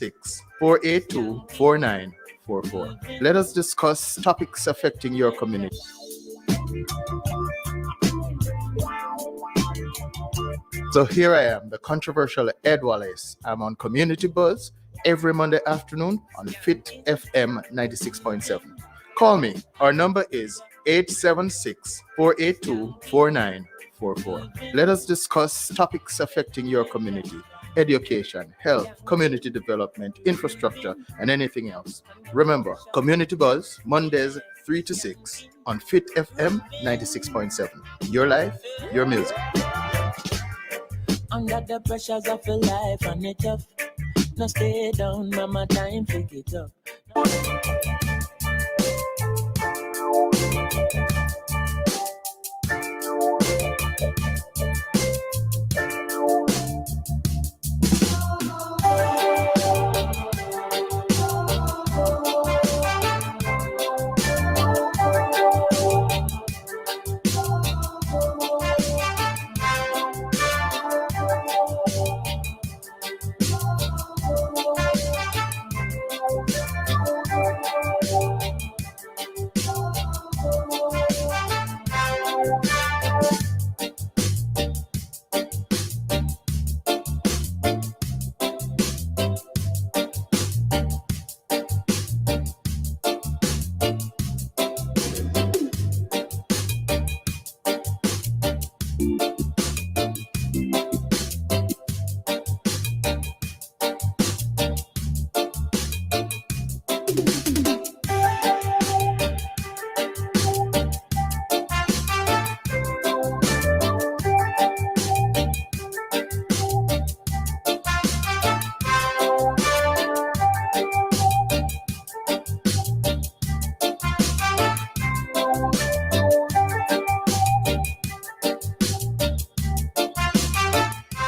876-482-4944. Let us discuss topics affecting your community. So here I am, the controversial Ed Wallace. I'm on Community Buzz every Monday afternoon on Fit FM 96.7. Call me. Our number is 876-482-4944. Let us discuss topics affecting your community: education, health, community development, infrastructure, and anything else. Remember, Community Buzz, Mondays 3 to 6 on Fit FM 96.7. Your life, your music. Under the pressures of a life and it tough. No stay down, mama, time pick it up.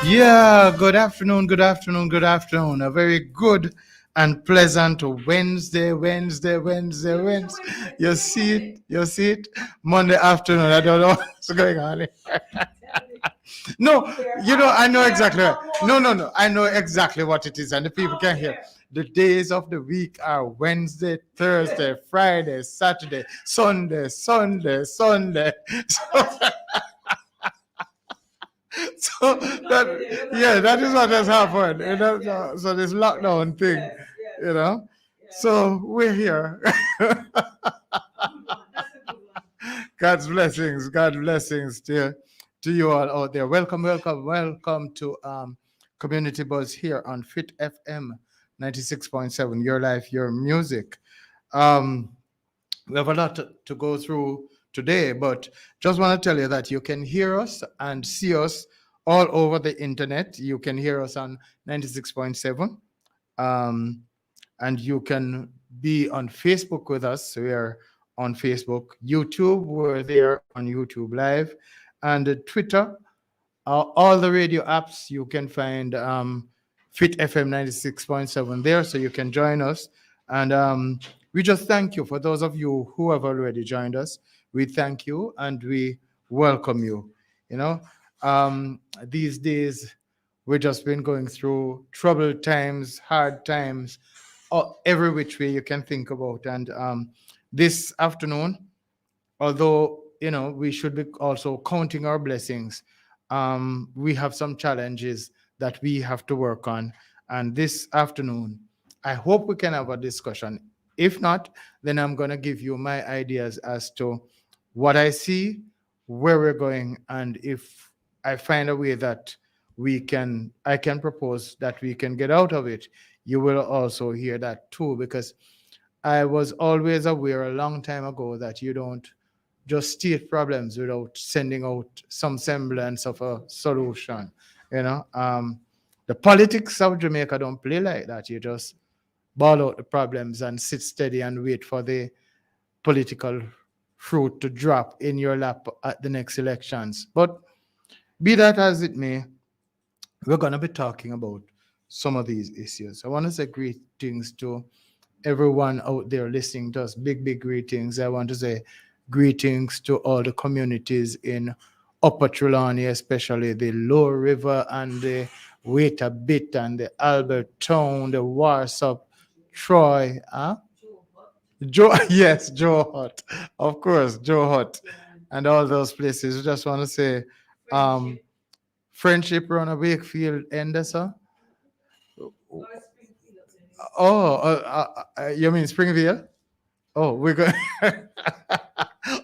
Yeah, good afternoon, good afternoon, good afternoon. A very good and pleasant Wednesday. You see it? Monday afternoon. I don't know what's going on here. No, I know exactly. No. I know exactly what it is, and the people can hear. The days of the week are Wednesday, Thursday, Friday, Saturday, Sunday. So that is what has happened. So this lockdown thing, So we're here. God's blessings to you all out there. Welcome to Community Buzz here on Fit FM 96.7. Your life, your music. We have a lot to go through today, but just want to tell you that you can hear us and see us all over the internet. You can hear us on 96.7, and you can be on Facebook with us. We're on Facebook, YouTube, we're there on YouTube Live, and Twitter, all the radio apps. You can find Fit FM 96.7 there, so you can join us. And we just thank you for those of you who have already joined us. We thank you and we welcome you. These days we've just been going through troubled times, hard times, every which way you can think about. And this afternoon, although we should be also counting our blessings, we have some challenges that we have to work on. And this afternoon, I hope we can have a discussion. If not, then I'm going to give you my ideas as to what I see, where we're going, and if I find a way that I can propose that we can get out of it, you will also hear that too, because I was always aware a long time ago that you don't just state problems without sending out some semblance of a solution. The politics of Jamaica don't play like that. You just ball out the problems and sit steady and wait for the political fruit to drop in your lap at the next elections. But be that as it may, we're going to be talking about some of these issues. I want to say greetings to everyone out there listening to us. Big greetings. I want to say greetings to all the communities in Upper Trelawney, especially the Lower River and the Wait a Bit, and the Albert Tone, the Warsaw, Troy, huh? Joe, yes, Joe Hut, of course, Joe Hut, and all those places. We just want to say, friendship around a Wakefield, Anderson. Oh, you mean Springville? Oh, we're going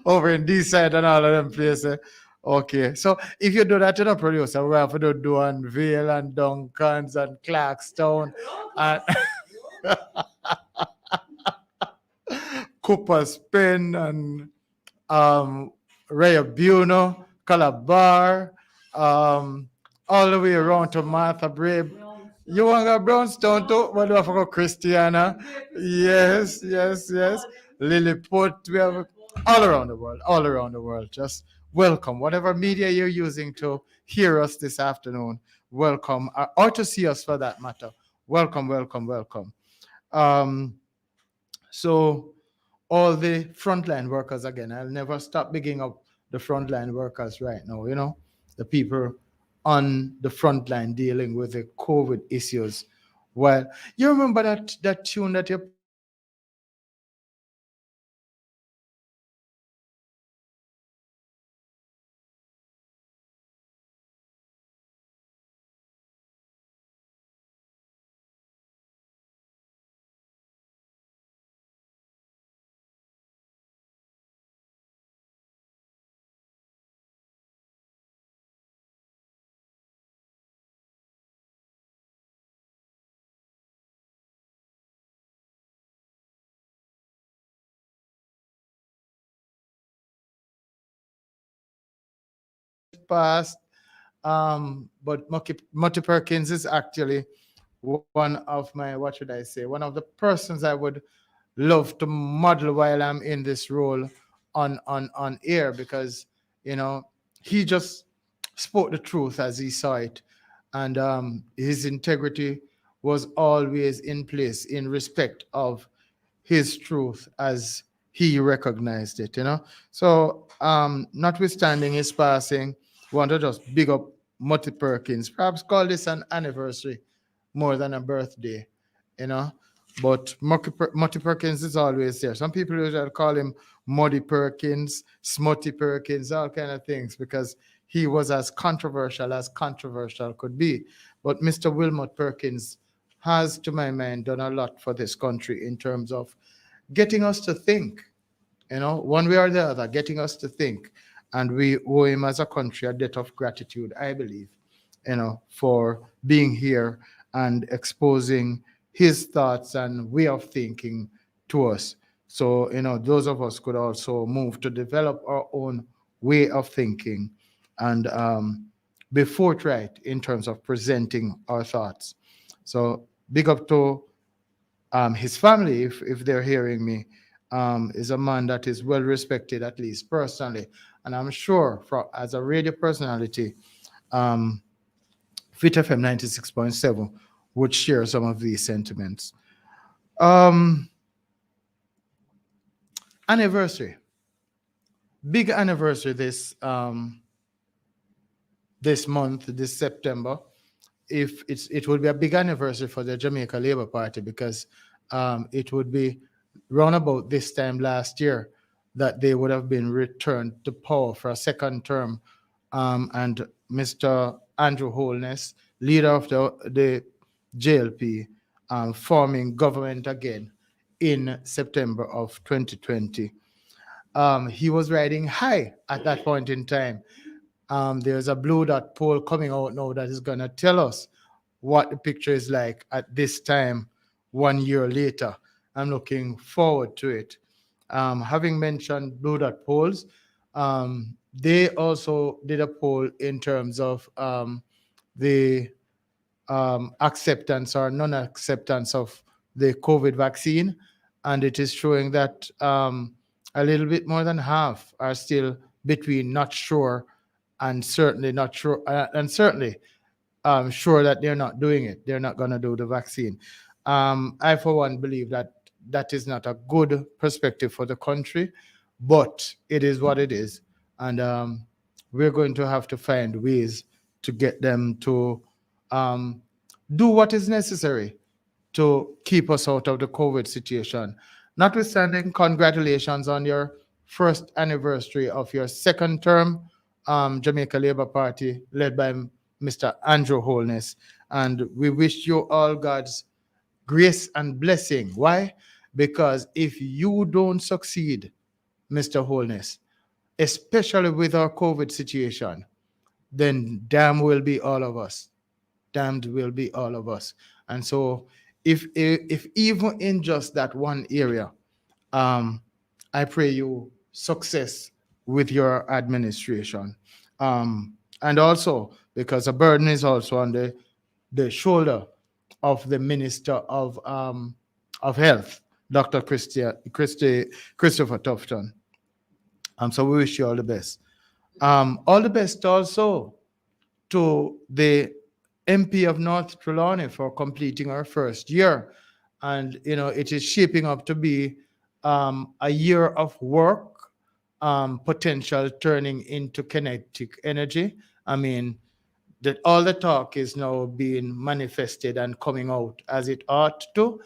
over in D side and all of them places. Okay, so if you do that, you know, producer, we have to do Duanville and Duncans and Clarkstown and Cooper's Pen and Ray Buno, Calabar, um, all the way around to Martha Brave. You want to go Brownstone too? What do I forgot? Christiana. Yes, yes, yes. Lilliput. We have all around the world, all around the world. Just welcome. Whatever media you're using to hear us this afternoon, welcome. Or to see us for that matter. Welcome, welcome, welcome. Um, so all the frontline workers again. I'll never stop bigging up the frontline workers right now, you know, the people on the front line dealing with the COVID issues. Well, you remember that tune that you played there a while ago? Past, but Mutty Perkins is actually one of my, what should I say, one of the persons I would love to model while I'm in this role on air, because you know he just spoke the truth as he saw it, and his integrity was always in place in respect of his truth as he recognized it, you know. So, notwithstanding his passing, want to just big up Mutty Perkins. Perhaps call this an anniversary more than a birthday, you know. But Mutty Perkins is always there. Some people usually call him Muddy Perkins, Smutty Perkins, all kind of things, because he was as controversial could be. But Mr. Wilmot Perkins has, to my mind, done a lot for this country in terms of getting us to think, you know, one way or the other, getting us to think. And we owe him as a country a debt of gratitude, I believe, you know, for being here and exposing his thoughts and way of thinking to us. So, you know, those of us could also move to develop our own way of thinking and be forthright in terms of presenting our thoughts. So, big up to his family, if they're hearing me, is a man that is well respected, at least personally. And I'm sure as a radio personality, um, Fit FM 96.7 would share some of these sentiments. Um, Anniversary, big anniversary this month, this September. If it would be a big anniversary for the Jamaica Labour Party, because it would be round about this time last year that they would have been returned to power for a second term, and Mr. Andrew Holness, leader of the JLP, forming government again in September of 2020. He was riding high at that point in time. There's a blue dot poll coming out now that is going to tell us what the picture is like at this time 1 year later. I'm looking forward to it. Having mentioned blue dot polls, they also did a poll in terms of the acceptance or non-acceptance of the COVID vaccine, and it is showing that a little bit more than half are still between not sure and certainly not sure, and certainly sure that they're not doing it. They're not going to do the vaccine. I, for one, believe that that is not a good perspective for the country, but it is what it is, and we're going to have to find ways to get them to um, do what is necessary to keep us out of the COVID situation. Notwithstanding, congratulations on your first anniversary of your second term, Jamaica Labour Party, led by Mr. Andrew Holness. And we wish you all God's grace and blessing. Why? Because if you don't succeed, Mr. Holness, especially with our COVID situation, then damn will be all of us. Damned will be all of us. And so, if even in just that one area, um, I pray you success with your administration. And also, because a burden is also on the shoulder of the Minister of Health, Dr. Christopher Tufton. So we wish you all the best. All the best also to the MP of North Trelawney for completing our first year. And, it is shaping up to be a year of work, potential turning into kinetic energy. I mean, that all the talk is now being manifested and coming out as it ought to.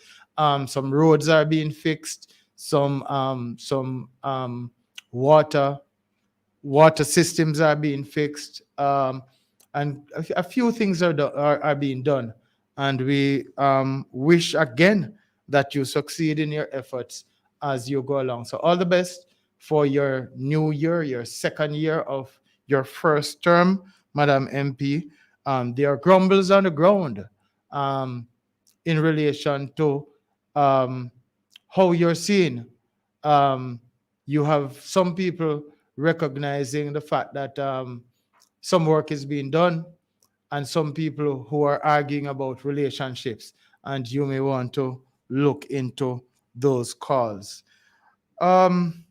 Some roads are being fixed, some water systems are being fixed, and a few things are being done. And we wish again that you succeed in your efforts as you go along. So, all the best for your new year, your second year of your first term, Madam MP. There are grumbles on the ground um, in relation to um, how you're seen. Um, you have some people recognizing the fact that some work is being done, and some people who are arguing about relationships, and you may want to look into those calls. Um,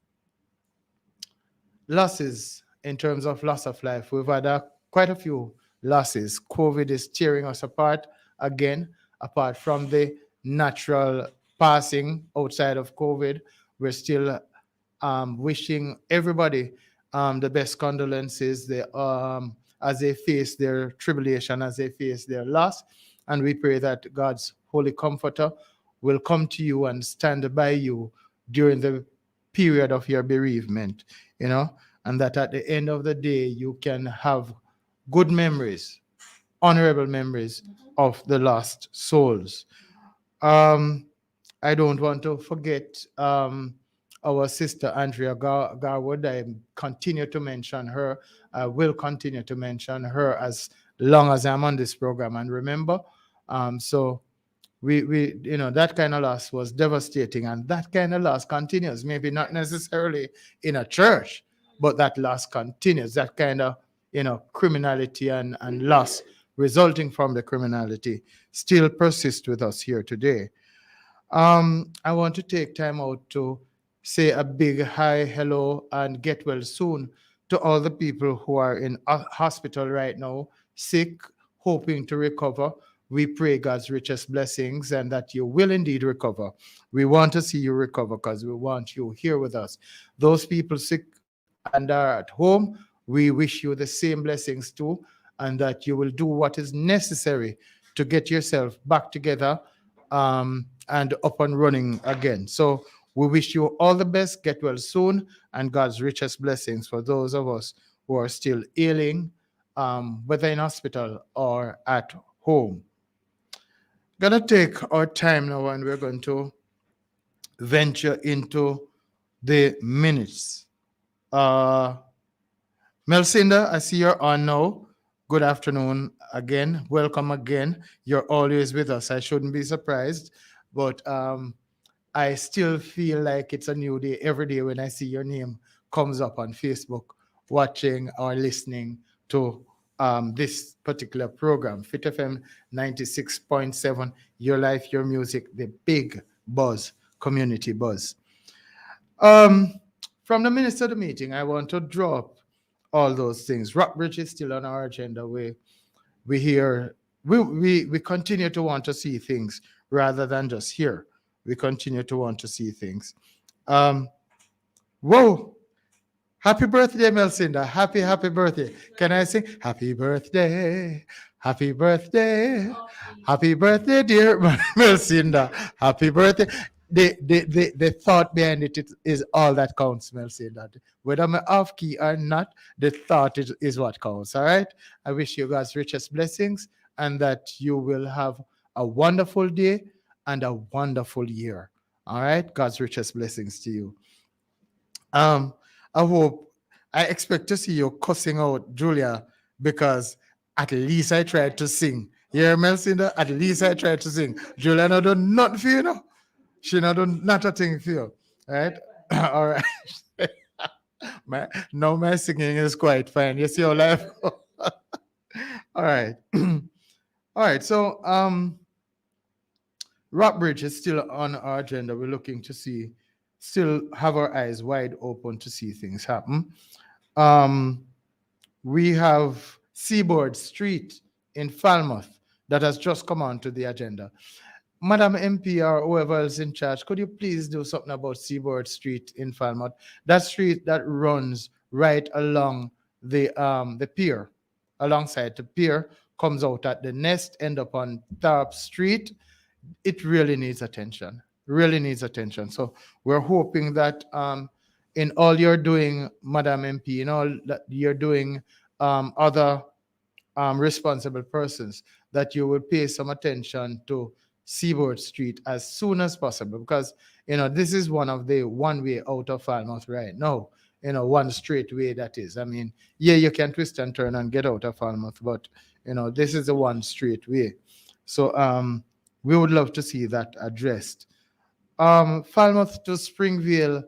Losses, in terms of loss of life, we've had quite a few losses. COVID is tearing us apart again, apart from the natural passing outside of COVID. We're still wishing everybody the best condolences as they face their tribulation, as they face their loss. And we pray that God's holy comforter will come to you and stand by you during the period of your bereavement, and that at the end of the day, you can have good memories, honorable memories of the lost souls. Um, I don't want to forget our sister Andrea Garwood. I continue to mention her. I will continue to mention her as long as I'm on this program. And remember, so we that kind of loss was devastating, and that kind of loss continues. Maybe not necessarily in a church, but that loss continues. That kind of criminality and loss resulting from the criminality still persists with us here today. I want to take time out to say a big hi, hello, and get well soon to all the people who are in a hospital right now, sick, hoping to recover. We pray God's richest blessings and that you will indeed recover. We want to see you recover because we want you here with us. Those people sick and are at home, we wish you the same blessings too, and that you will do what is necessary to get yourself back together and up and running again. So we wish you all the best, get well soon, and God's richest blessings for those of us who are still ailing, whether in hospital or at home. Gonna take our time now, and we're going to venture into the minutes. Melcinda, I see you're on now. Good afternoon again. Welcome again. You're always with us. I shouldn't be surprised, but I still feel like it's a new day every day when I see your name comes up on Facebook, watching or listening to this particular program, Fit FM 96.7, Your Life, Your Music, the big buzz, community buzz. Um, from the minister of the meeting, I want to drop all those things. Rockbridge is still on our agenda. We hear we continue to want to see things rather than just hear. We continue to want to see things. Whoa, Happy birthday, Melcinda. Happy birthday. Can I sing? Happy birthday. Happy birthday. Happy birthday, dear Melcinda. Happy birthday. The thought behind it is all that counts, Melcinda. Whether I'm off key or not, the thought is what counts. All right. I wish you God's richest blessings and that you will have a wonderful day and a wonderful year. All right. God's richest blessings to you. Um, I hope I expect to see you cussing out Julia because at least I tried to sing. You hear Melcinda? At least I tried to sing. Julia not done nothing for you, no. She not done not a thing for you. Right? All right. My singing is quite fine. You see how life. All right. All right. So Rockbridge is still on our agenda. We're looking to see, still have our eyes wide open to see things happen. Um, we have Seaboard Street in Falmouth that has just come onto the agenda. Madam MP or whoever else in charge, could you please do something about Seaboard Street in Falmouth? That street that runs right along the pier, alongside the pier, comes out at the Nest, end up on Tharp Street. It really needs attention. Really needs attention. So we're hoping that in all you're doing, Madam MP, in all that you're doing, other responsible persons, that you will pay some attention to Seaboard Street as soon as possible, because this is one of the one way out of Falmouth right now. One straight way that is. I mean, yeah, you can twist and turn and get out of Falmouth, but this is the one straight way. So we would love to see that addressed. Falmouth to Springvale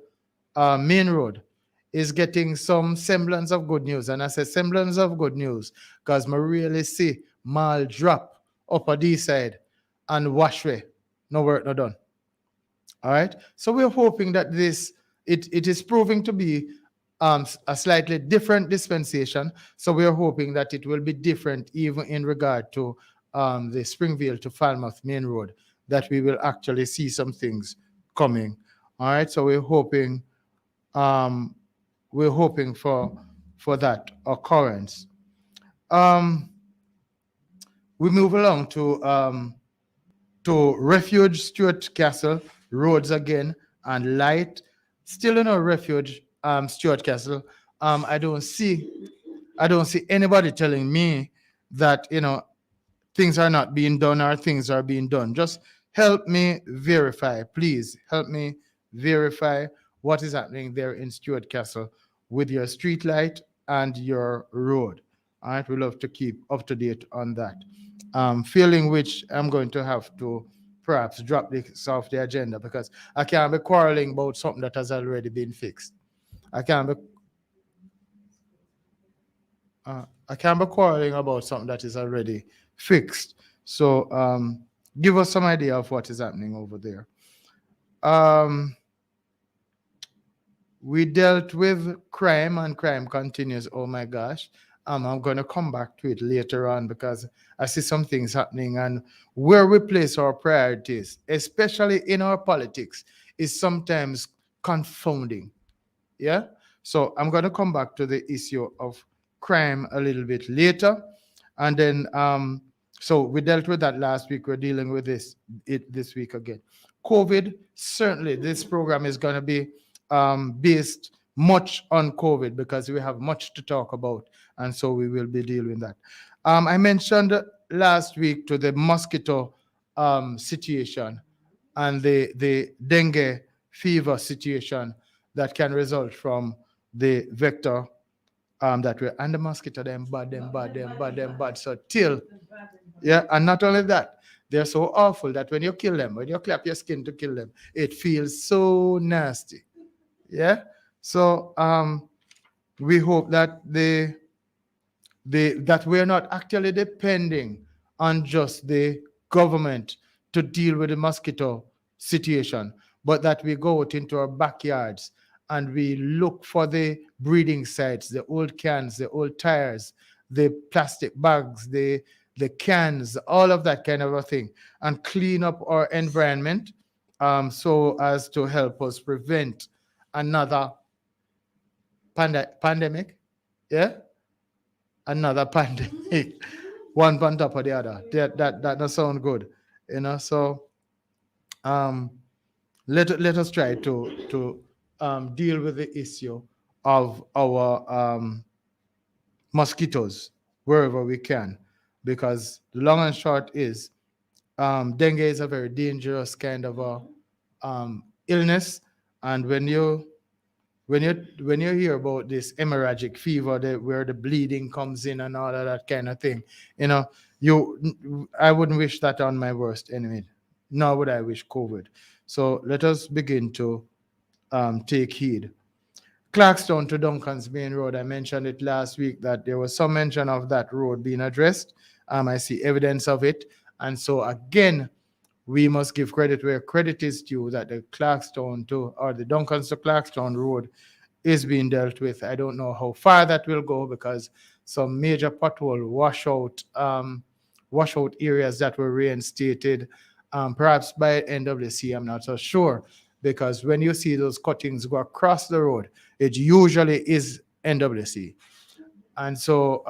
main road is getting some semblance of good news. And I say semblance of good news because I really see Mal drop up a D side and Washway. No work, no done. All right. So we're hoping that it is proving to be a slightly different dispensation. So we're hoping that it will be different even in regard to the Springvale to Falmouth main road, that we will actually see some things coming. All right. So um, we're hoping for that occurrence. Um, we move along to Refuge Stuart Castle roads again and light. Still in a Refuge Stuart Castle. I don't see anybody telling me that things are not being done or things are being done. Just help me verify, please. Help me verify what is happening there in Stuart Castle with your street light and your road. All right, we love to keep up to date on that. Feeling which I'm going to have to perhaps drop this off the agenda because I can't be quarreling about something that has already been fixed. I can't be I can't be quarreling about something that is already fixed. So give us some idea of what is happening over there. We dealt with crime and crime continues. Oh my gosh. I'm going to come back to it later on because I see some things happening, and where we place our priorities, especially in our politics, is sometimes confounding. Yeah. So I'm going to come back to the issue of crime a little bit later. And then, so we dealt with that last week. We're dealing with this week again. COVID, certainly this program is going to be based much on COVID because we have much to talk about. And so we will be dealing with that. I mentioned last week to the mosquito situation and the dengue fever situation that can result from the vector that we and the mosquito them bad. So till yeah, and not only that, they're so awful that when you kill them, when you clap your skin to kill them, it feels so nasty. Yeah. So we hope that that we're not actually depending on just the government to deal with the mosquito situation, but that we go out into our backyards and we look for the breeding sites, the old cans, the old tires, the plastic bags, the cans, all of that kind of a thing, and clean up our environment so as to help us prevent another pandemic, yeah, another pandemic, one on top of the other. That does sound good, So um, let us try to deal with the issue of our mosquitoes wherever we can, because the long and short is dengue is a very dangerous kind of a illness, and when you hear about this hemorrhagic fever, where the bleeding comes in and all of that kind of thing, I wouldn't wish that on my worst enemy, nor would I wish COVID. So let us begin to take heed. Clarkstown to Duncan's Main Road, I mentioned it last week that there was some mention of that road being addressed. I see evidence of it. And so again, we must give credit where credit is due, that the Clarkstown to, or the Duncans to Clarkstown Road is being dealt with. I don't know how far that will go, because some major pothole washout areas that were reinstated, perhaps by NWC, I'm not so sure, because when you see those cuttings go across the road, it usually is NWC. And so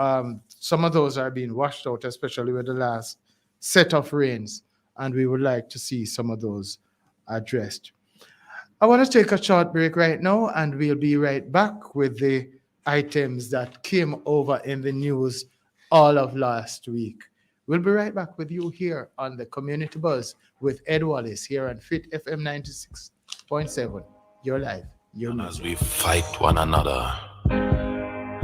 some of those are being washed out, especially with the last set of rains, and we would like to see some of those addressed. I want to take a short break right now, and we'll be right back with the items that came over in the news all of last week. We'll be right back with you here on the Community Buzz with Ed Wallace here on Fit FM 96.7. Your life, your And music. as we fight one another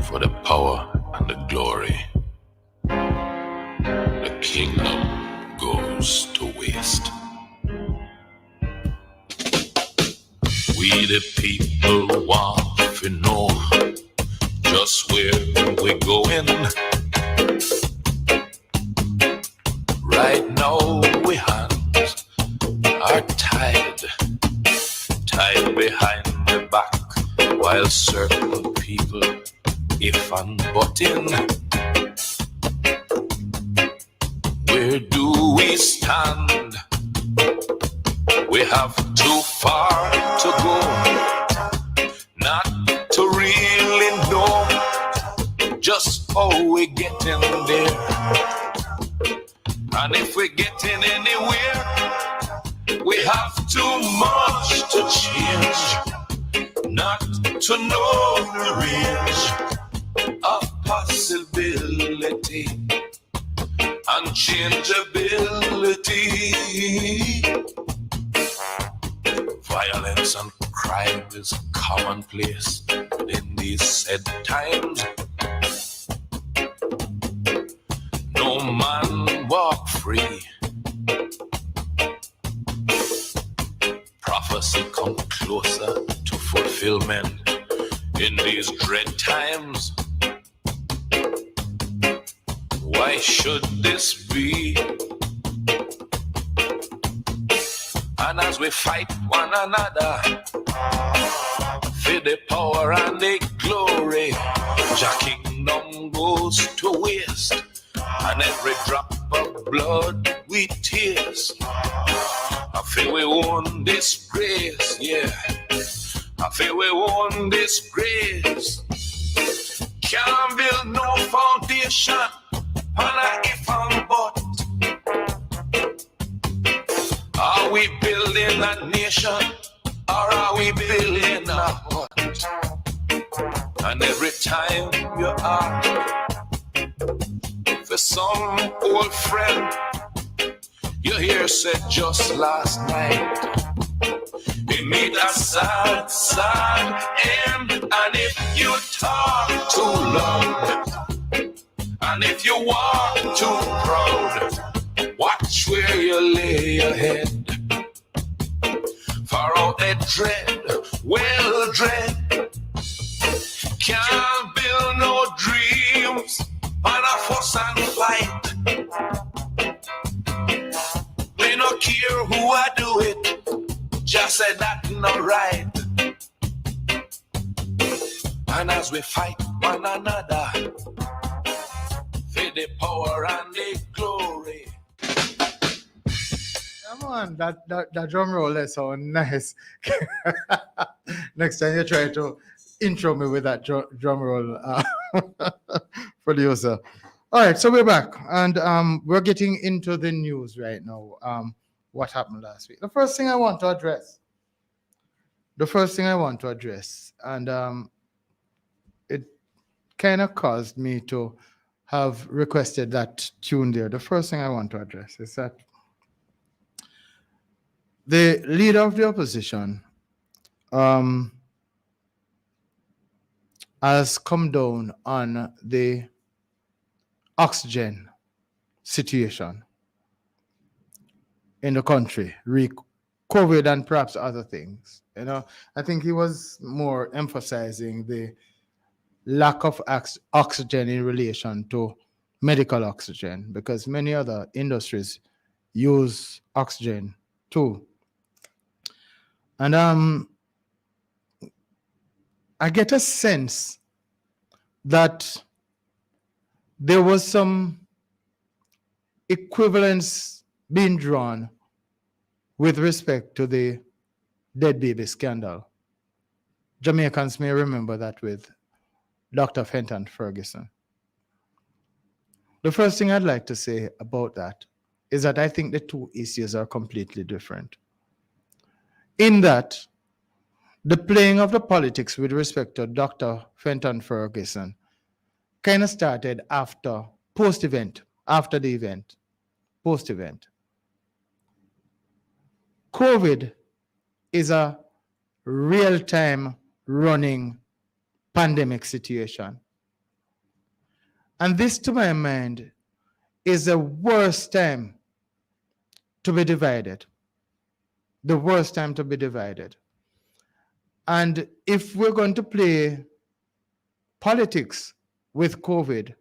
for the power and the glory, the kingdom goes to waste. We the people want to know just where we're going. Right now we hands are tied behind the back, while certain people, if and but in, where do we stand? We have too far to go, not to really know just how we're getting there. And if we're getting anywhere, we have too much to change, not to know the range of possibility and changeability. Violence and crime is commonplace in these said times. No man walk free. Prophecy come closer to fulfillment in these dread times. Why should this be? And as we fight one another for the power and the glory, your kingdom goes to waste, and every drop of blood we taste, I feel we won this grace, yeah. I feel we won this grace. Can't build no foundation on a if and but. Are we building a nation, or are we building a hut? And every time you ask for some old friend, you hear said just last night, it made a sad, sad end. And if you talk too loud, and if you walk too proud, watch where you lay your head. For all that dread, well dread, can't build no dreams on a fuss and fight. We no care who I do it, just say that no right. And as we fight one another for the power and the glory. Come on, that drum roll is so nice. Next time you try to intro me with that drum roll, producer. All right, so we're back, and we're getting into the news right now. What happened last week? The first thing I want to address, and it kind of caused me to have requested that tune there. The first thing I want to address is that the leader of the opposition um, has come down on the oxygen situation in the country, COVID and perhaps other things. You know, I think he was more emphasizing the lack of oxygen in relation to medical oxygen, because many other industries use oxygen too. And I get a sense that there was some equivalence being drawn with respect to the dead baby scandal. Jamaicans may remember that with Dr. Fenton Ferguson. The first thing I'd like to say about that is that I think the two issues are completely different. In that, the playing of the politics with respect to Dr. Fenton Ferguson kind of started after the event, post-event. COVID is a real-time running pandemic situation. And this, to my mind, is the worst time to be divided. The worst time to be divided. And if we're going to play politics with COVID,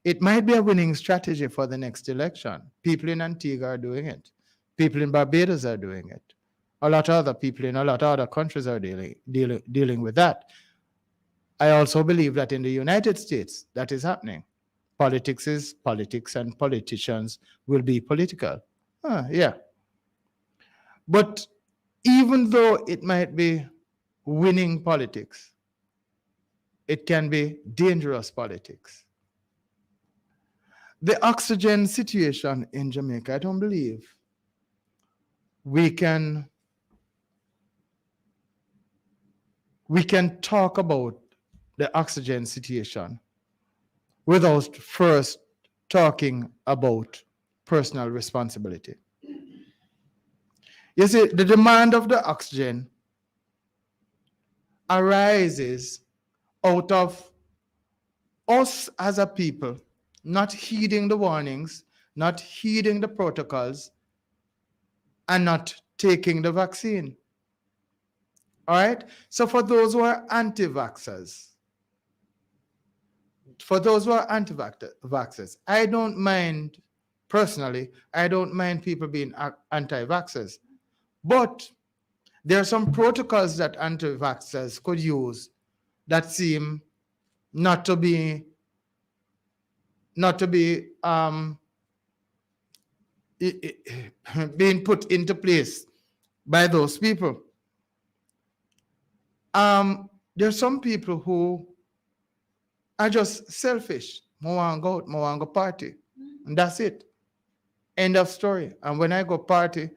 it might be a winning strategy for the next election. People in Antigua are doing it. People in Barbados are doing it. A lot of other people in a lot of other countries are dealing with that. I also believe that in the United States, that is happening. Politics is politics, and politicians will be political. Yeah. But even though it might be winning politics, it can be dangerous politics. The oxygen situation in Jamaica, I don't believe we can talk about the oxygen situation without first talking about personal responsibility. You see, the demand of the oxygen arises out of us as a people not heeding the warnings, not heeding the protocols, and not taking the vaccine. All right? So for those who are anti-vaxxers, I don't mind, personally, I don't mind people being anti-vaxxers. But there are some protocols that anti-vaxxers could use that seem not to be being put into place by those people. There's some people who are just selfish. More want to go out, more want to go party. And that's it. End of story. And when I go party,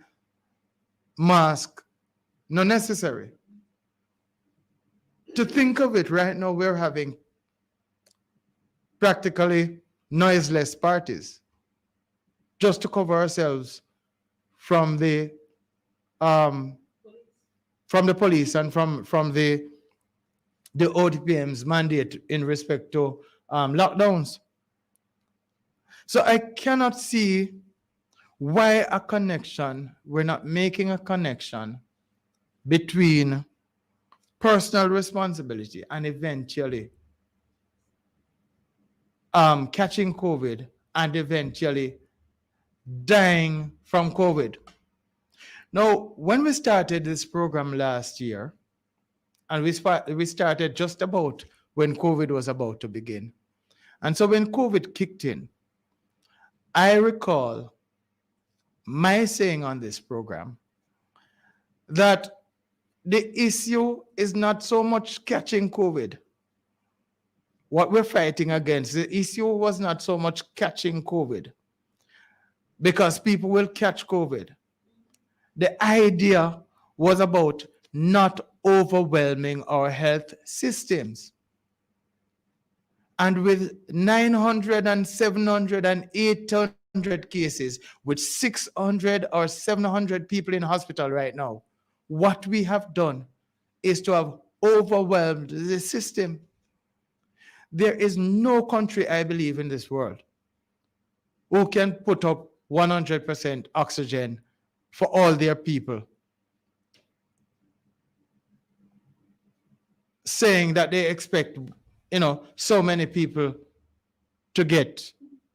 mask, not necessary. To think of it right now, we're having practically noiseless parties just to cover ourselves from the police and from the ODPM's mandate in respect to lockdowns. So I cannot see why we're not making a connection between personal responsibility and eventually catching COVID and eventually dying from COVID. Now, when we started this program last year, and we started just about when COVID was about to begin. And so when COVID kicked in, I recall my saying on this program that the issue is not so much catching COVID. What we're fighting against, the issue was not so much catching COVID, because people will catch COVID. The idea was about not overwhelming our health systems. And with 900 and 700 and 800 cases, with 600 or 700 people in hospital right now, what we have done is to have overwhelmed the system. There is no country, I believe, in this world who can put up 100% oxygen for all their people, saying that they expect, so many people to get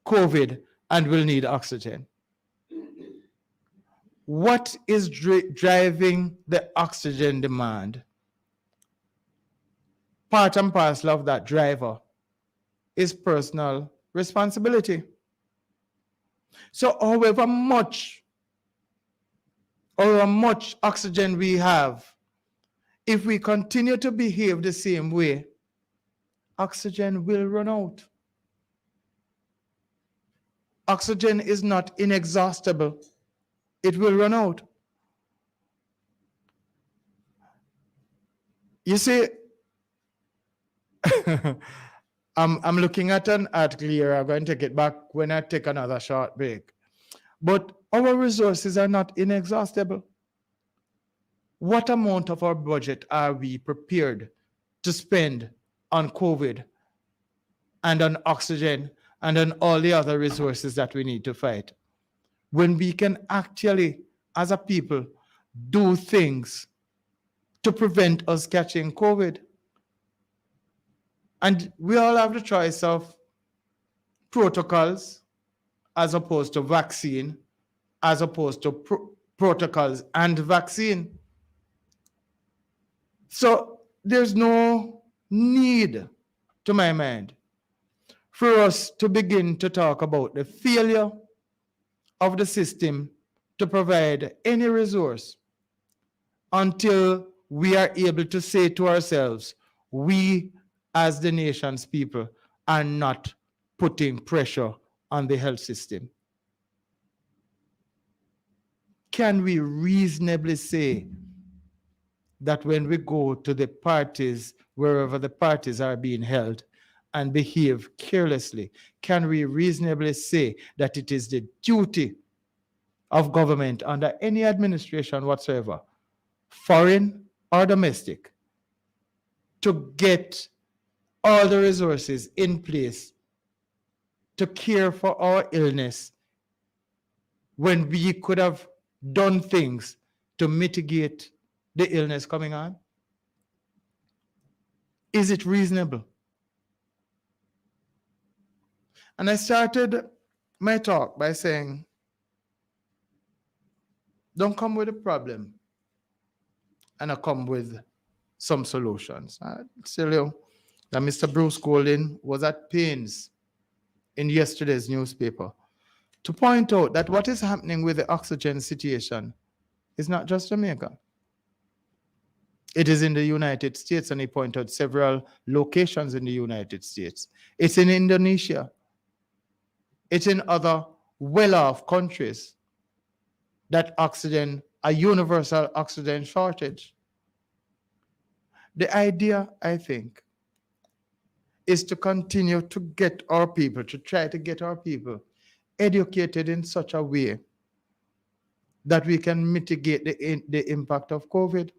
COVID and will need oxygen. What is driving the oxygen demand? Part and parcel of that driver is personal responsibility. So however much oxygen we have, if we continue to behave the same way, oxygen will run out. Oxygen is not inexhaustible. It will run out. You see, I'm looking at an article here. I'm going to take it back when I take another short break. But our resources are not inexhaustible. What amount of our budget are we prepared to spend on COVID and on oxygen and on all the other resources that we need to fight, when we can actually, as a people, do things to prevent us catching COVID? And we all have the choice of protocols as opposed to vaccine, as opposed to protocols and vaccine. So there's no need, to my mind, for us to begin to talk about the failure of the system to provide any resource until we are able to say to ourselves, we as the nation's people are not putting pressure on the health system. Can we reasonably say that when we go to the parties, wherever the parties are being held, and behave carelessly, can we reasonably say that it is the duty of government under any administration whatsoever, foreign or domestic, to get all the resources in place to care for our illness when we could have done things to mitigate the illness coming on? Is it reasonable? And I started my talk by saying, don't come with a problem, and I come with some solutions. I tell you that Mr. Bruce Golding was at pains in yesterday's newspaper to point out that what is happening with the oxygen situation is not just Jamaica. It is in the United States, and he pointed out several locations in the United States. It's in Indonesia. It's in other well-off countries that oxygen, a universal oxygen shortage. The idea, I think, is to continue to get our people, to try to get our people educated in such a way that we can mitigate the impact of COVID.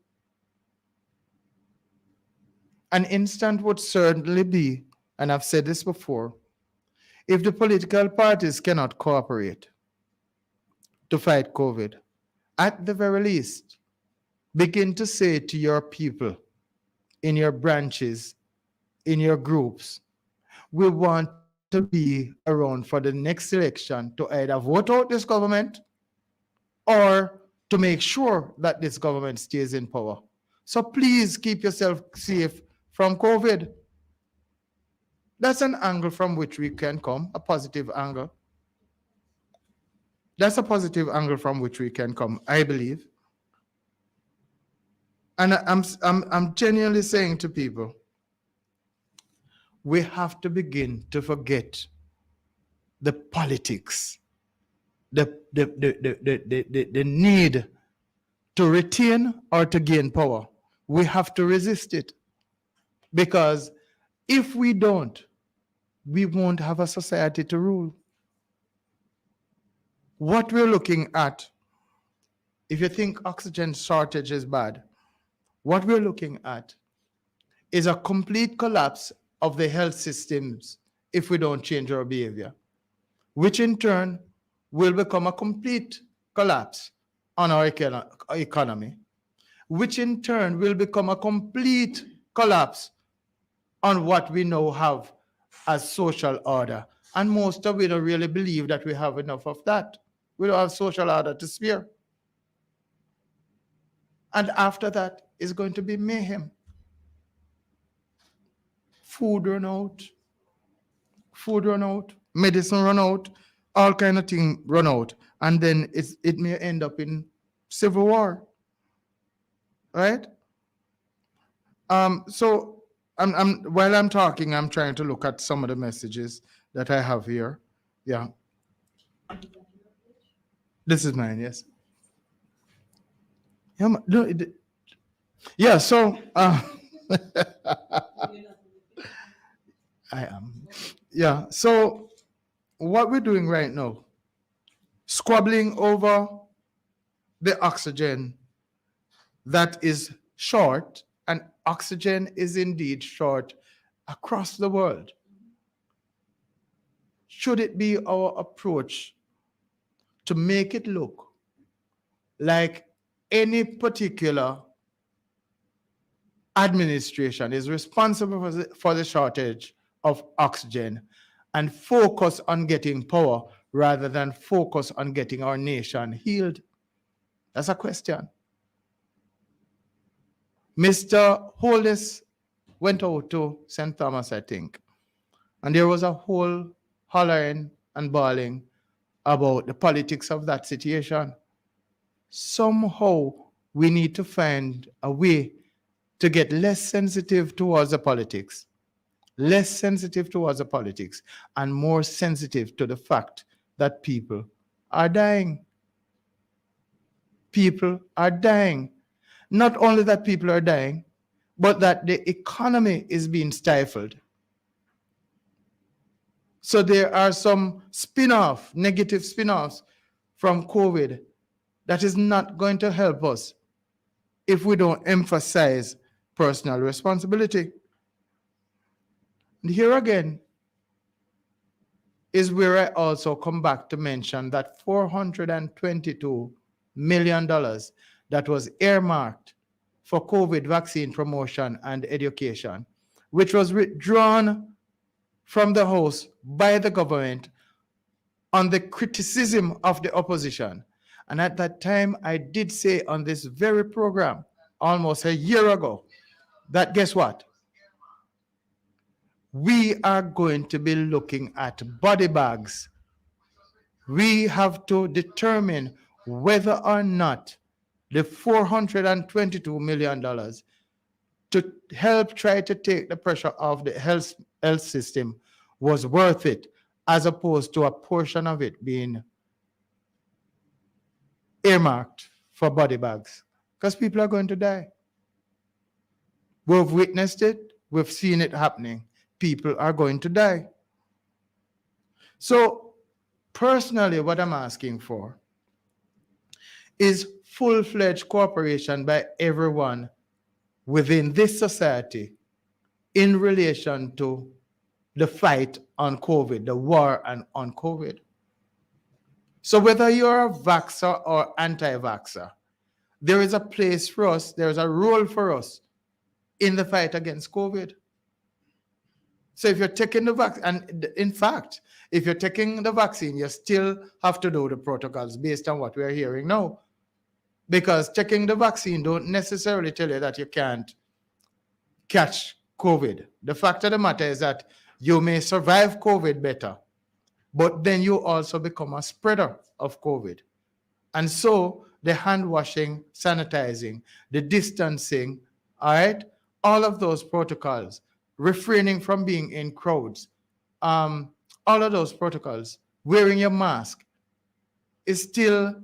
An instant would certainly be, and I've said this before, if the political parties cannot cooperate to fight COVID, at the very least, begin to say to your people in your branches, in your groups, we want to be around for the next election to either vote out this government or to make sure that this government stays in power. So please keep yourself safe from COVID. That's an angle from which we can come, a positive angle. That's a positive angle from which we can come, I believe. And I'm genuinely saying to people, we have to begin to forget the politics, the need to retain or to gain power. We have to resist it, because if we don't, we won't have a society to rule. What we're looking at, if you think oxygen shortage is bad, what we're looking at is a complete collapse of the health systems if we don't change our behavior, which in turn will become a complete collapse on our economy, which in turn will become a complete collapse on what we now have as social order. And most of we don't really believe that we have enough of that. We don't have social order to spare. And after that is going to be mayhem. Food run out, medicine run out, all kind of things run out. And then it may end up in civil war, right? So while I'm talking, I'm trying to look at some of the messages that I have here. Yeah. This is mine, yes. Yeah, yeah, so I am. Yeah, so what we're doing right now, squabbling over the oxygen that is short, and oxygen is indeed short across the world. Should it be our approach to make it look like any particular administration is responsible for the shortage of oxygen and focus on getting power rather than focus on getting our nation healed? That's a question. Mr. Wallace went out to St. Thomas, I think, and there was a whole hollering and bawling about the politics of that situation. Somehow we need to find a way to get less sensitive towards the politics, and more sensitive to the fact that people are dying. People are dying. Not only that people are dying, but that the economy is being stifled. So there are some negative spin-offs from COVID that is not going to help us if we don't emphasize personal responsibility. And here again is where I also come back to mention that $422 million that was earmarked for COVID vaccine promotion and education, which was withdrawn from the House by the government on the criticism of the opposition. And at that time, I did say on this very program, almost a year ago, that guess what? We are going to be looking at body bags. We have to determine whether or not the $422 million to help try to take the pressure off the health system was worth it, as opposed to a portion of it being earmarked for body bags, because people are going to die. We've witnessed it. We've seen it happening. People are going to die. So personally, what I'm asking for is full-fledged cooperation by everyone within this society in relation to the fight on COVID, the war on COVID. So whether you're a vaxxer or anti-vaxxer, there is a place for us, there is a role for us in the fight against COVID. So if you're taking the vaccine, and in fact, if you're taking the vaccine, you still have to do the protocols based on what we're hearing now. Because taking the vaccine don't necessarily tell you that you can't catch COVID. The fact of the matter is that you may survive COVID better, but then you also become a spreader of COVID. And so the hand washing, sanitizing, the distancing, all right, all of those protocols, refraining from being in crowds, all of those protocols, wearing your mask is still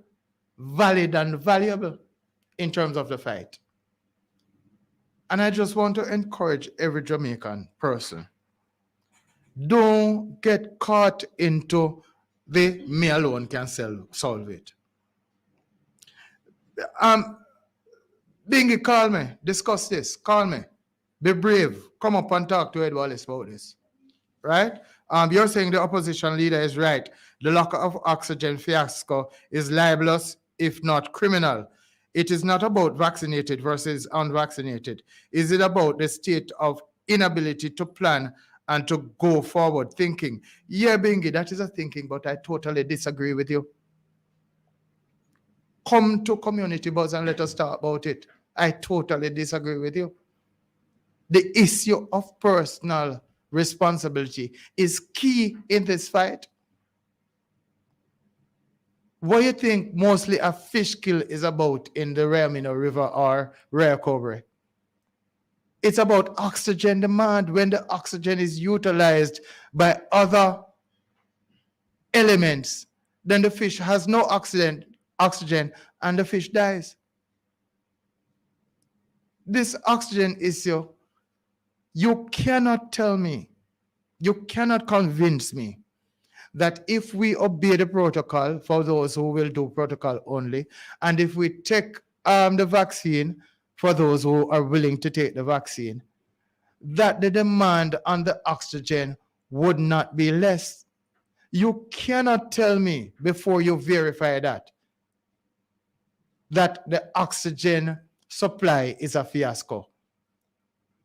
valid and valuable in terms of the fight. And I just want to encourage every Jamaican person, don't get caught into the me alone can solve it. Bingy, call me, discuss this, call me, be brave, come up and talk to Ed Wallace about this, right? You're saying the opposition leader is right. The lack of oxygen fiasco is libelous, if not criminal. It is not about vaccinated versus unvaccinated. Is it about the state of inability to plan and to go forward thinking? Yeah, Bingy, that is a thinking, but I totally disagree with you. Come to Community Buzz and let us talk about it. I totally disagree with you. The issue of personal responsibility is key in this fight. What do you think mostly a fish kill is about in the Ramino River or Rare Cobra? It's about oxygen demand. When the oxygen is utilized by other elements, then the fish has no oxygen and the fish dies. This oxygen issue, you cannot tell me, you cannot convince me that if we obey the protocol for those who will do protocol only, and if we take the vaccine for those who are willing to take the vaccine, that the demand on the oxygen would not be less. You cannot tell me before you verify that the oxygen supply is a fiasco.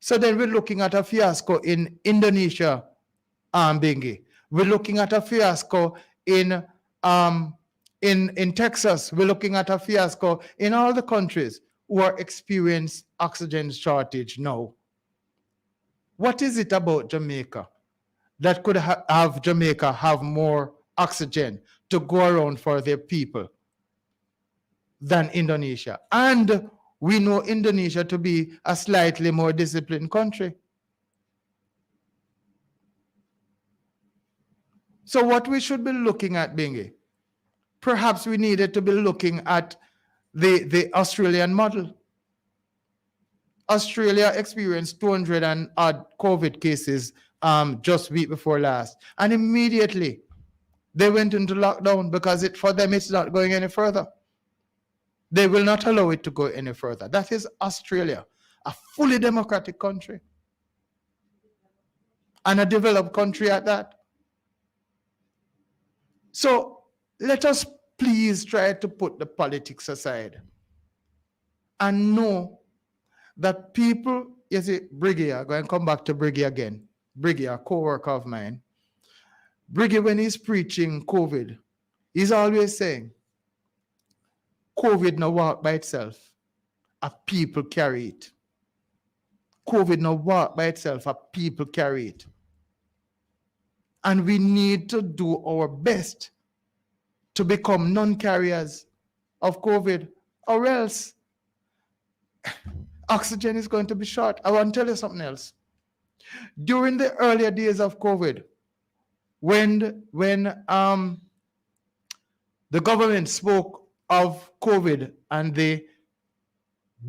So then we're looking at a fiasco in Indonesia, Bingi. We're looking at a fiasco in Texas. We're looking at a fiasco in all the countries who are experiencing oxygen shortage now. What is it about Jamaica that could have Jamaica have more oxygen to go around for their people than Indonesia? And we know Indonesia to be a slightly more disciplined country. So what we should be looking at, Bingi, perhaps we needed to be looking at the Australian model. Australia experienced 200 and odd COVID cases just week before last. And immediately they went into lockdown because for them it's not going any further. They will not allow it to go any further. That is Australia, a fully democratic country. And a developed country at that. So let us please try to put the politics aside and know that people, you see, Briggy, I'm going to come back to Briggy again. Briggy, a co-worker of mine. Briggy, when he's preaching COVID, he's always saying, COVID no walk by itself, a people carry it. COVID no walk by itself, a people carry it. And we need to do our best to become non-carriers of COVID, or else oxygen is going to be short. I want to tell you something else. During the earlier days of COVID, when the government spoke of COVID and the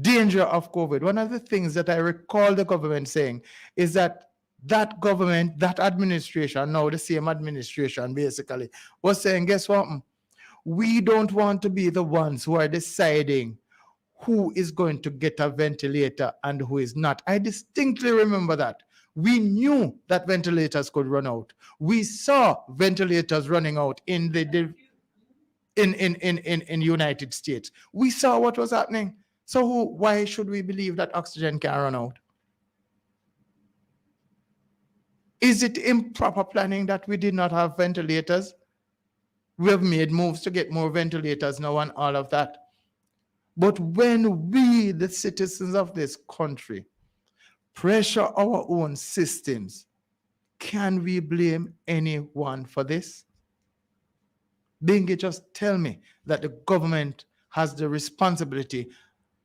danger of COVID, one of the things that I recall the government saying is that government, that administration, now the same administration basically, was saying, guess what? We don't want to be the ones who are deciding who is going to get a ventilator and who is not. I distinctly remember that. We knew that ventilators could run out. We saw ventilators running out in the United States. We saw what was happening. So why should we believe that oxygen can run out? Is it improper planning that we did not have ventilators? We have made moves to get more ventilators now and all of that. But when we, the citizens of this country, pressure our own systems, can we blame anyone for this? Bingy, just tell me that the government has the responsibility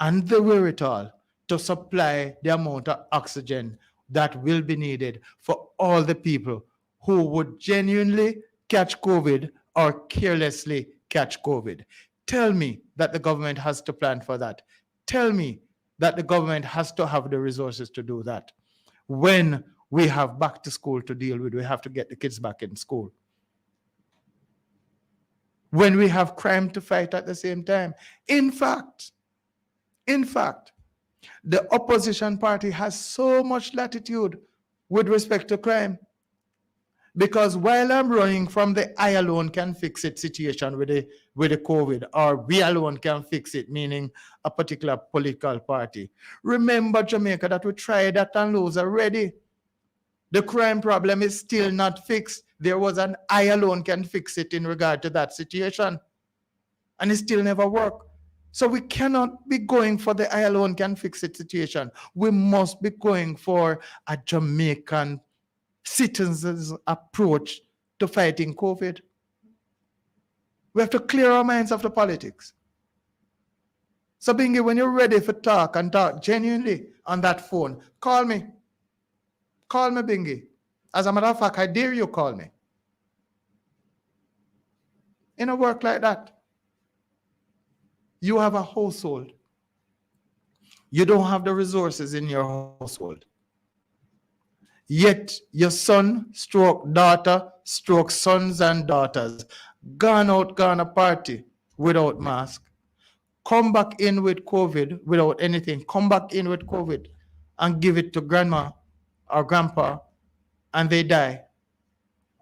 and the wherewithal to supply the amount of oxygen that will be needed for all the people who would genuinely catch COVID or carelessly catch COVID. Tell me that the government has to plan for that. Tell me that the government has to have the resources to do that. When we have back to school to deal with, we have to get the kids back in school. When we have crime to fight at the same time. In fact, the opposition party has so much latitude with respect to crime. Because while I'm running from the I alone can fix it situation with the COVID, or we alone can fix it, meaning a particular political party. Remember Jamaica that we tried that and lose already. The crime problem is still not fixed. There was an I alone can fix it in regard to that situation. And it still never worked. So we cannot be going for the I alone can fix it situation. We must be going for a Jamaican citizens' approach to fighting COVID. We have to clear our minds of the politics. So Bingy, when you're ready for talk and talk genuinely on that phone, call me. Call me, Bingy. As a matter of fact, I dare you call me. In a work like that, you have a household. You don't have the resources in your household. Yet your son, stroke daughter, stroke sons and daughters, gone a party without mask, come back in with COVID without anything, come back in with COVID and give it to grandma or grandpa and they die.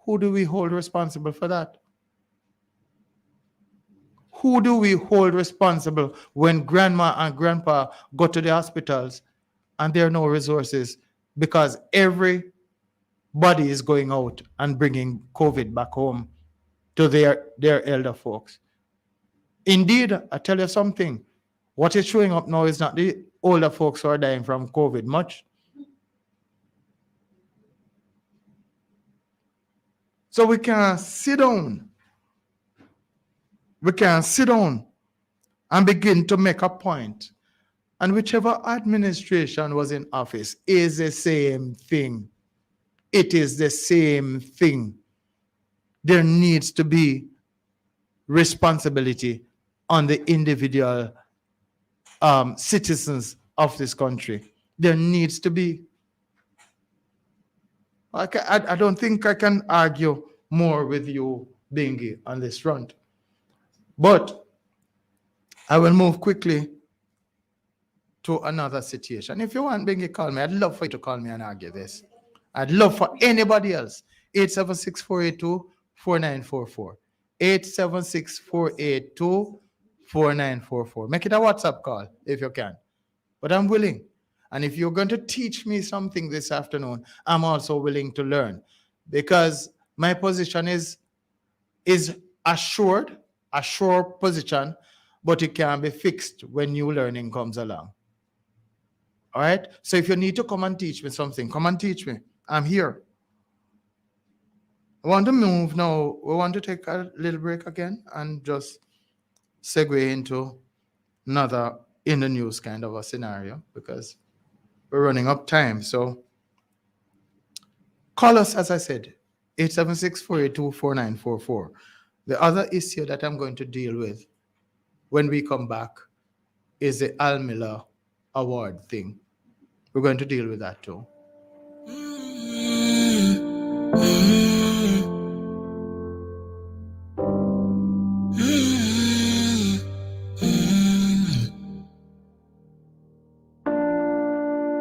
Who do we hold responsible for that? Who do we hold responsible when grandma and grandpa go to the hospitals and there are no resources because everybody is going out and bringing COVID back home to their elder folks? Indeed, I tell you something, what is showing up now is not the older folks who are dying from COVID much. So we can sit down. We can sit down and begin to make a point. And whichever administration was in office is the same thing. It is the same thing. There needs to be responsibility on the individual citizens of this country. There needs to be. I don't think I can argue more with you, Bingy, on this front. But I will move quickly to another situation. If you want, Bingy, call me. I'd love for you to call me and argue this. I'd love for anybody else. 876-482-4944. 876-482-4944. Make it a WhatsApp call if you can. But I'm willing. And if you're going to teach me something this afternoon, I'm also willing to learn. Because my position is assured, a sure position, but it can be fixed when new learning comes along. All right? So if you need to come and teach me something, come and teach me. I'm here. I want to move now. We want to take a little break again and just segue into another in the news kind of a scenario because we're running up time. So call us, as I said, 876-482-4944. The other issue that I'm going to deal with when we come back is the Al Miller Award thing. We're going to deal with that too.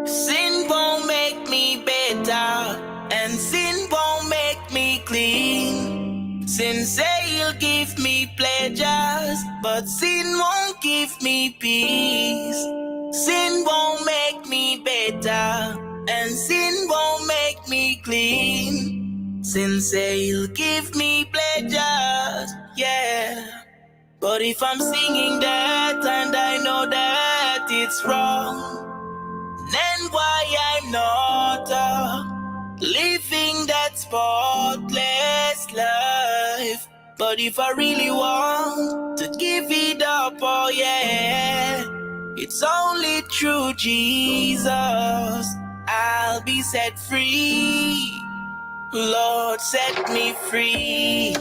Sin won't make me better, and sin won't make me clean. Sin say he'll give me pleasures, but sin won't give me peace. Sin won't make me better, and sin won't make me clean. Sin say he'll give me pleasures, yeah. But if I'm singing that and I know that it's wrong, then why I'm not living that spotless life? But if I really want to give it up, oh yeah, it's only through Jesus I'll be set free. Lord, set me free.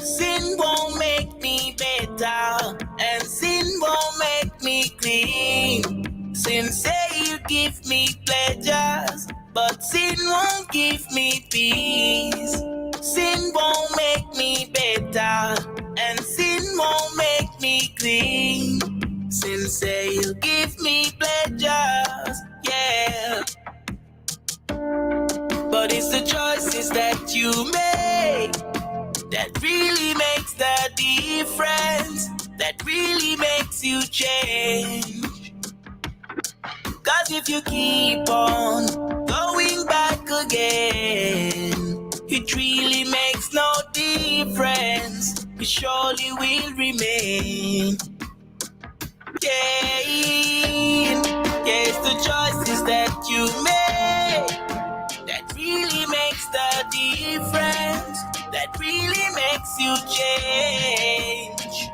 Sin won't make me better, and sin won't make me clean. Sin say you give me pleasures, but sin won't give me peace. Sin won't make me better, and sin won't make me clean. Sin say you give me pleasures, yeah. But it's the choices that you make that really makes the difference, that really makes you change. Cause if you keep on going back again, it really makes no difference. It surely will remain. Yeah, yeah, it's the choices that you make that really makes the difference, that really makes you change.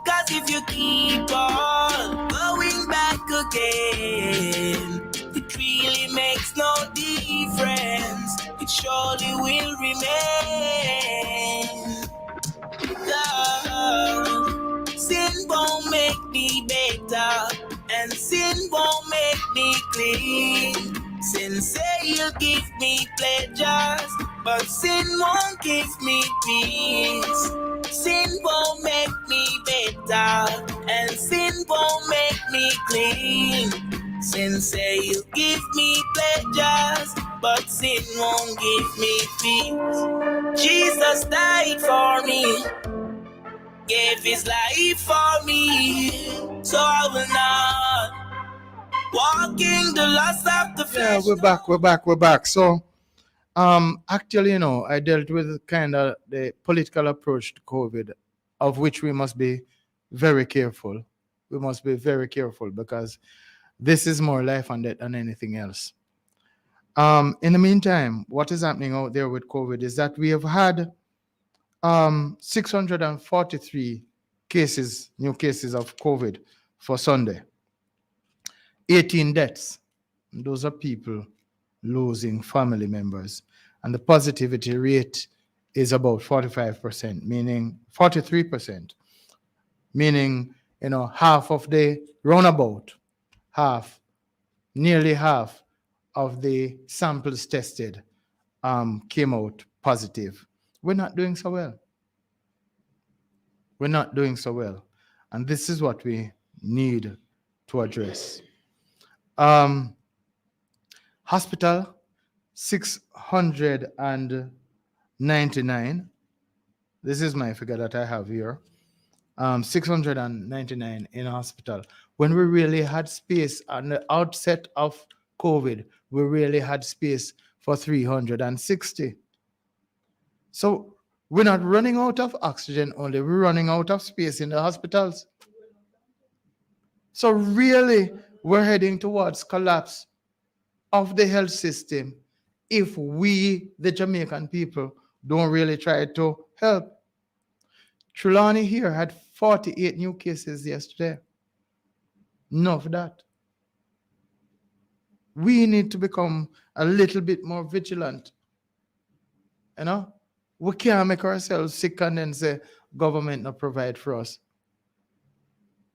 Cause if you keep on going back again, it really makes no difference. It surely will remain. God, sin won't make me better, and sin won't make me clean. Sin say you'll give me pleasures, but sin won't give me peace. Sin won't make me better, and sin won't make me clean. Sin say you'll give me pleasures, but sin won't give me peace. Jesus died for me, gave his life for me, so I will not walking the lust of the Yeah, flesh. we're back. So, actually, I dealt with kind of the political approach to COVID, of which we must be very careful. We must be very careful because this is more life and death than anything else. In the meantime, what is happening out there with COVID is that we have had 643 cases, new cases of COVID for Sunday, 18 deaths. And those are people losing family members. And the positivity rate is about 45%, meaning 43%, meaning, half of the roundabout, half, nearly half of the samples tested came out positive. We're not doing so well. We're not doing so well. And this is what we need to address. Hospital, 699. This is my figure that I have here. 699 in hospital. When we really had space on the outset of COVID, we really had space for 360. So we're not running out of oxygen only, we're running out of space in the hospitals. So really, we're heading towards collapse of the health system if we, the Jamaican people, don't really try to help. Trelawney here had 48 new cases yesterday. Enough of that. We need to become a little bit more vigilant. We can't make ourselves sick and then say government not provide for us.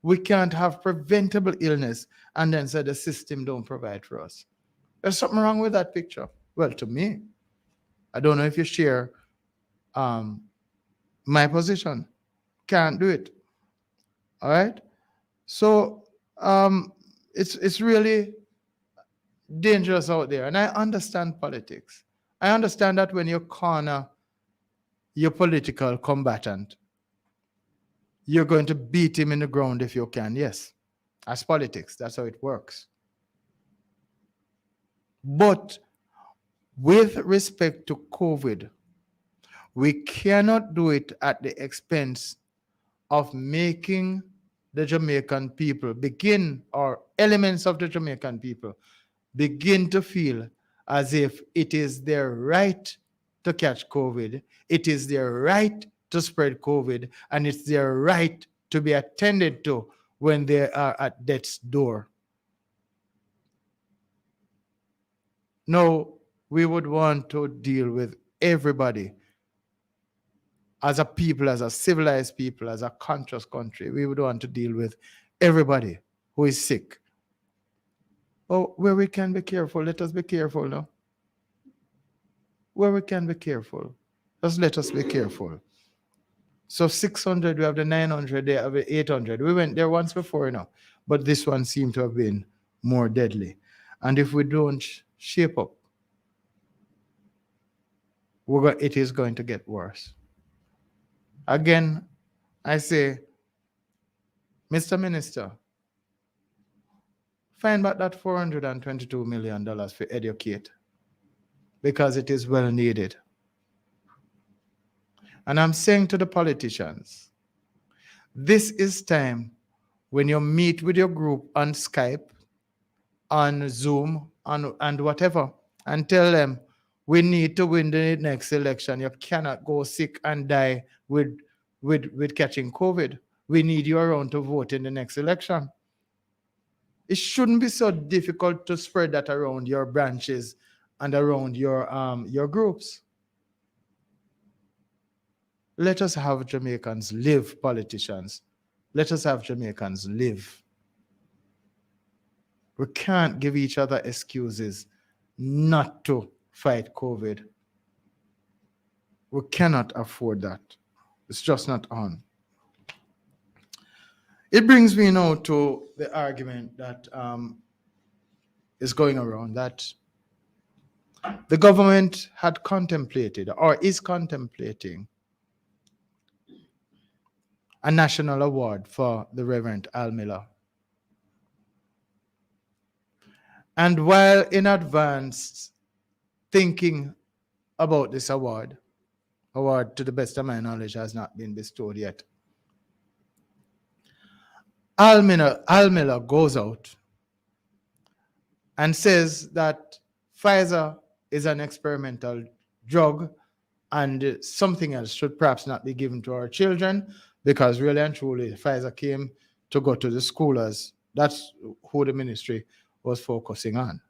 We can't have preventable illness and then say the system don't provide for us. There's something wrong with that picture. Well, to me, I don't know if you share my position. Can't do it. All right. So it's really dangerous out there. And I understand politics. I understand that when you corner your political combatant, you're going to beat him in the ground if you can. Yes, that's politics. That's how it works. But with respect to COVID, we cannot do it at the expense of making the Jamaican people begin, or elements of the Jamaican people begin to feel as if it is their right to catch COVID. It is their right to spread COVID, and it's their right to be attended to when they are at death's door. No, we would want to deal with everybody as a people, as a civilized people, as a conscious country. We would want to deal with everybody who is sick. Oh, where we can be careful, let us be careful now. Where we can be careful, just let us be careful. So 600, we have the 900, they have the 800. We went there once before, but this one seemed to have been more deadly. And if we don't shape up, it is going to get worse. Again, I say, Mr. Minister, find back that $422 million for educate, because it is well needed. And I'm saying to the politicians, this is time when you meet with your group on Skype, on Zoom, and whatever, and tell them, we need to win the next election. You cannot go sick and die with catching COVID. We need you around to vote in the next election. It shouldn't be so difficult to spread that around your branches and around your groups. Let us have Jamaicans live, politicians. Let us have Jamaicans live. We can't give each other excuses not to fight COVID. We cannot afford that. It's just not on. It brings me now to the argument that is going around, that the government had contemplated or is contemplating a national award for the Reverend Al Miller. And while in advance thinking about this award, to the best of my knowledge has not been bestowed yet, Al Miller goes out and says that Pfizer is an experimental drug and something else should perhaps not be given to our children, because really and truly Pfizer came to go to the schoolers. That's who the ministry was focusing on.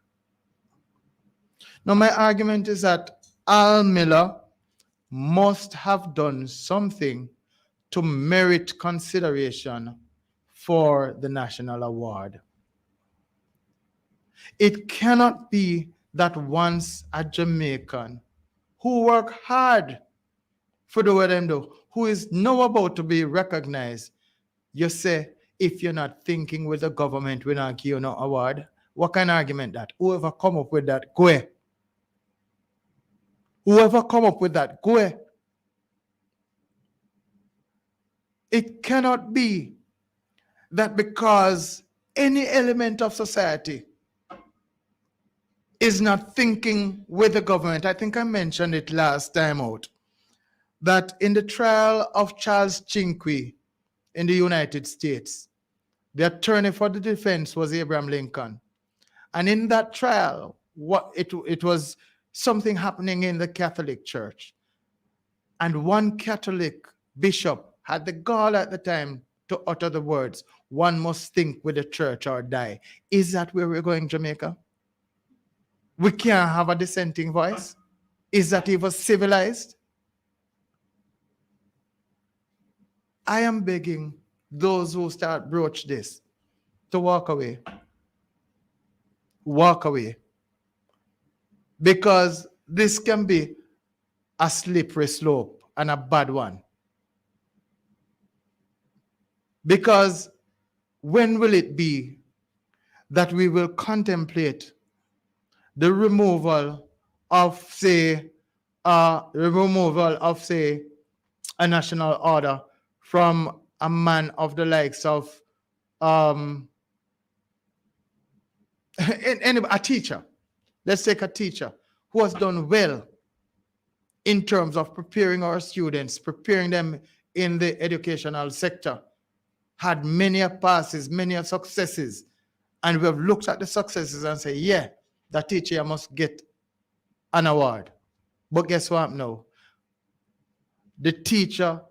Now, my argument is that Al Miller must have done something to merit consideration for the national award. It cannot be that once a Jamaican who worked hard for the way them do, who is now about to be recognized, you say, if you're not thinking with the government, we're not give you no award. What kind of argument that? Whoever come up with that, go ahead. Whoever come up with that, go ahead. It cannot be that because any element of society is not thinking with the government. I think I mentioned it last time out, that in the trial of Charles Chinquy in the United States, the attorney for the defense was Abraham Lincoln. And in that trial, it was something happening in the Catholic Church. And one Catholic bishop had the gall at the time to utter the words, "One must think with the church or die." Is that where we're going, Jamaica? We can't have a dissenting voice? Is that even civilized? I am begging those who start broach this to walk away. Walk away. Because this can be a slippery slope and a bad one. Because when will it be that we will contemplate the removal of, say, a national order from a man of the likes of a teacher? Let's take a teacher who has done well in terms of preparing our students, preparing them in the educational sector, had many passes, many successes, and we have looked at the successes and say, yeah, that teacher must get an award. But guess what now? The teacher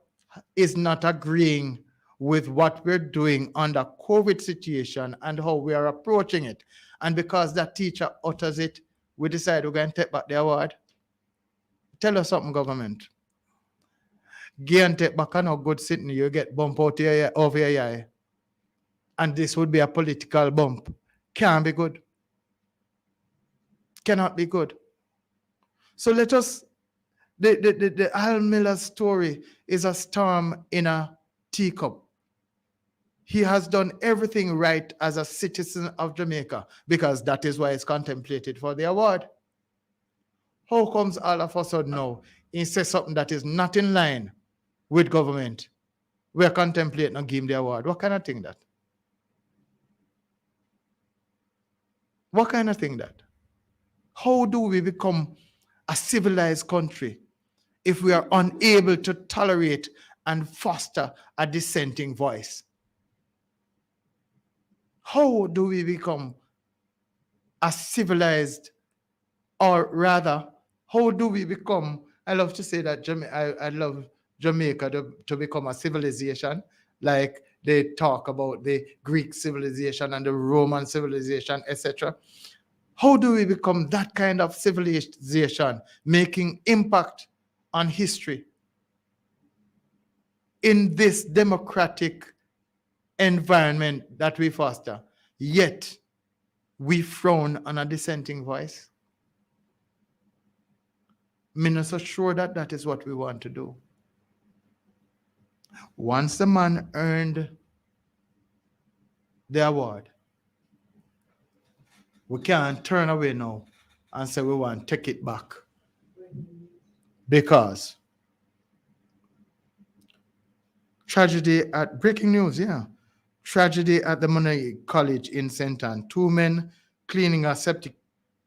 is not agreeing with what we're doing under COVID situation and how we are approaching it. And because that teacher utters it, we decide we're going to take back the award. Tell us something, government. Gain take back no good sitting, you get bump out here over your. And this would be a political bump. Can't be good. Cannot be good. So let us, the Al Miller story is a storm in a teacup. He has done everything right as a citizen of Jamaica because that is why he's contemplated for the award. How comes all of a sudden now he says something that is not in line with government? We're contemplating and give him the award. What kind of thing that? What kind of thing that? How do we become a civilized country if we are unable to tolerate and foster a dissenting voice? How do we become a civilized, or rather, how do we become, I love to say that I love Jamaica to become a civilization, like they talk about the Greek civilization and the Roman civilization, etc. How do we become that kind of civilization, making impact on history in this democratic environment that we foster, yet we frown on a dissenting voice? I'm not so sure that that is what we want to do. Once the man earned the award, we can't turn away now and say we want to take it back. Because breaking news, tragedy at the Money College in St. Anne. 2 men cleaning a septic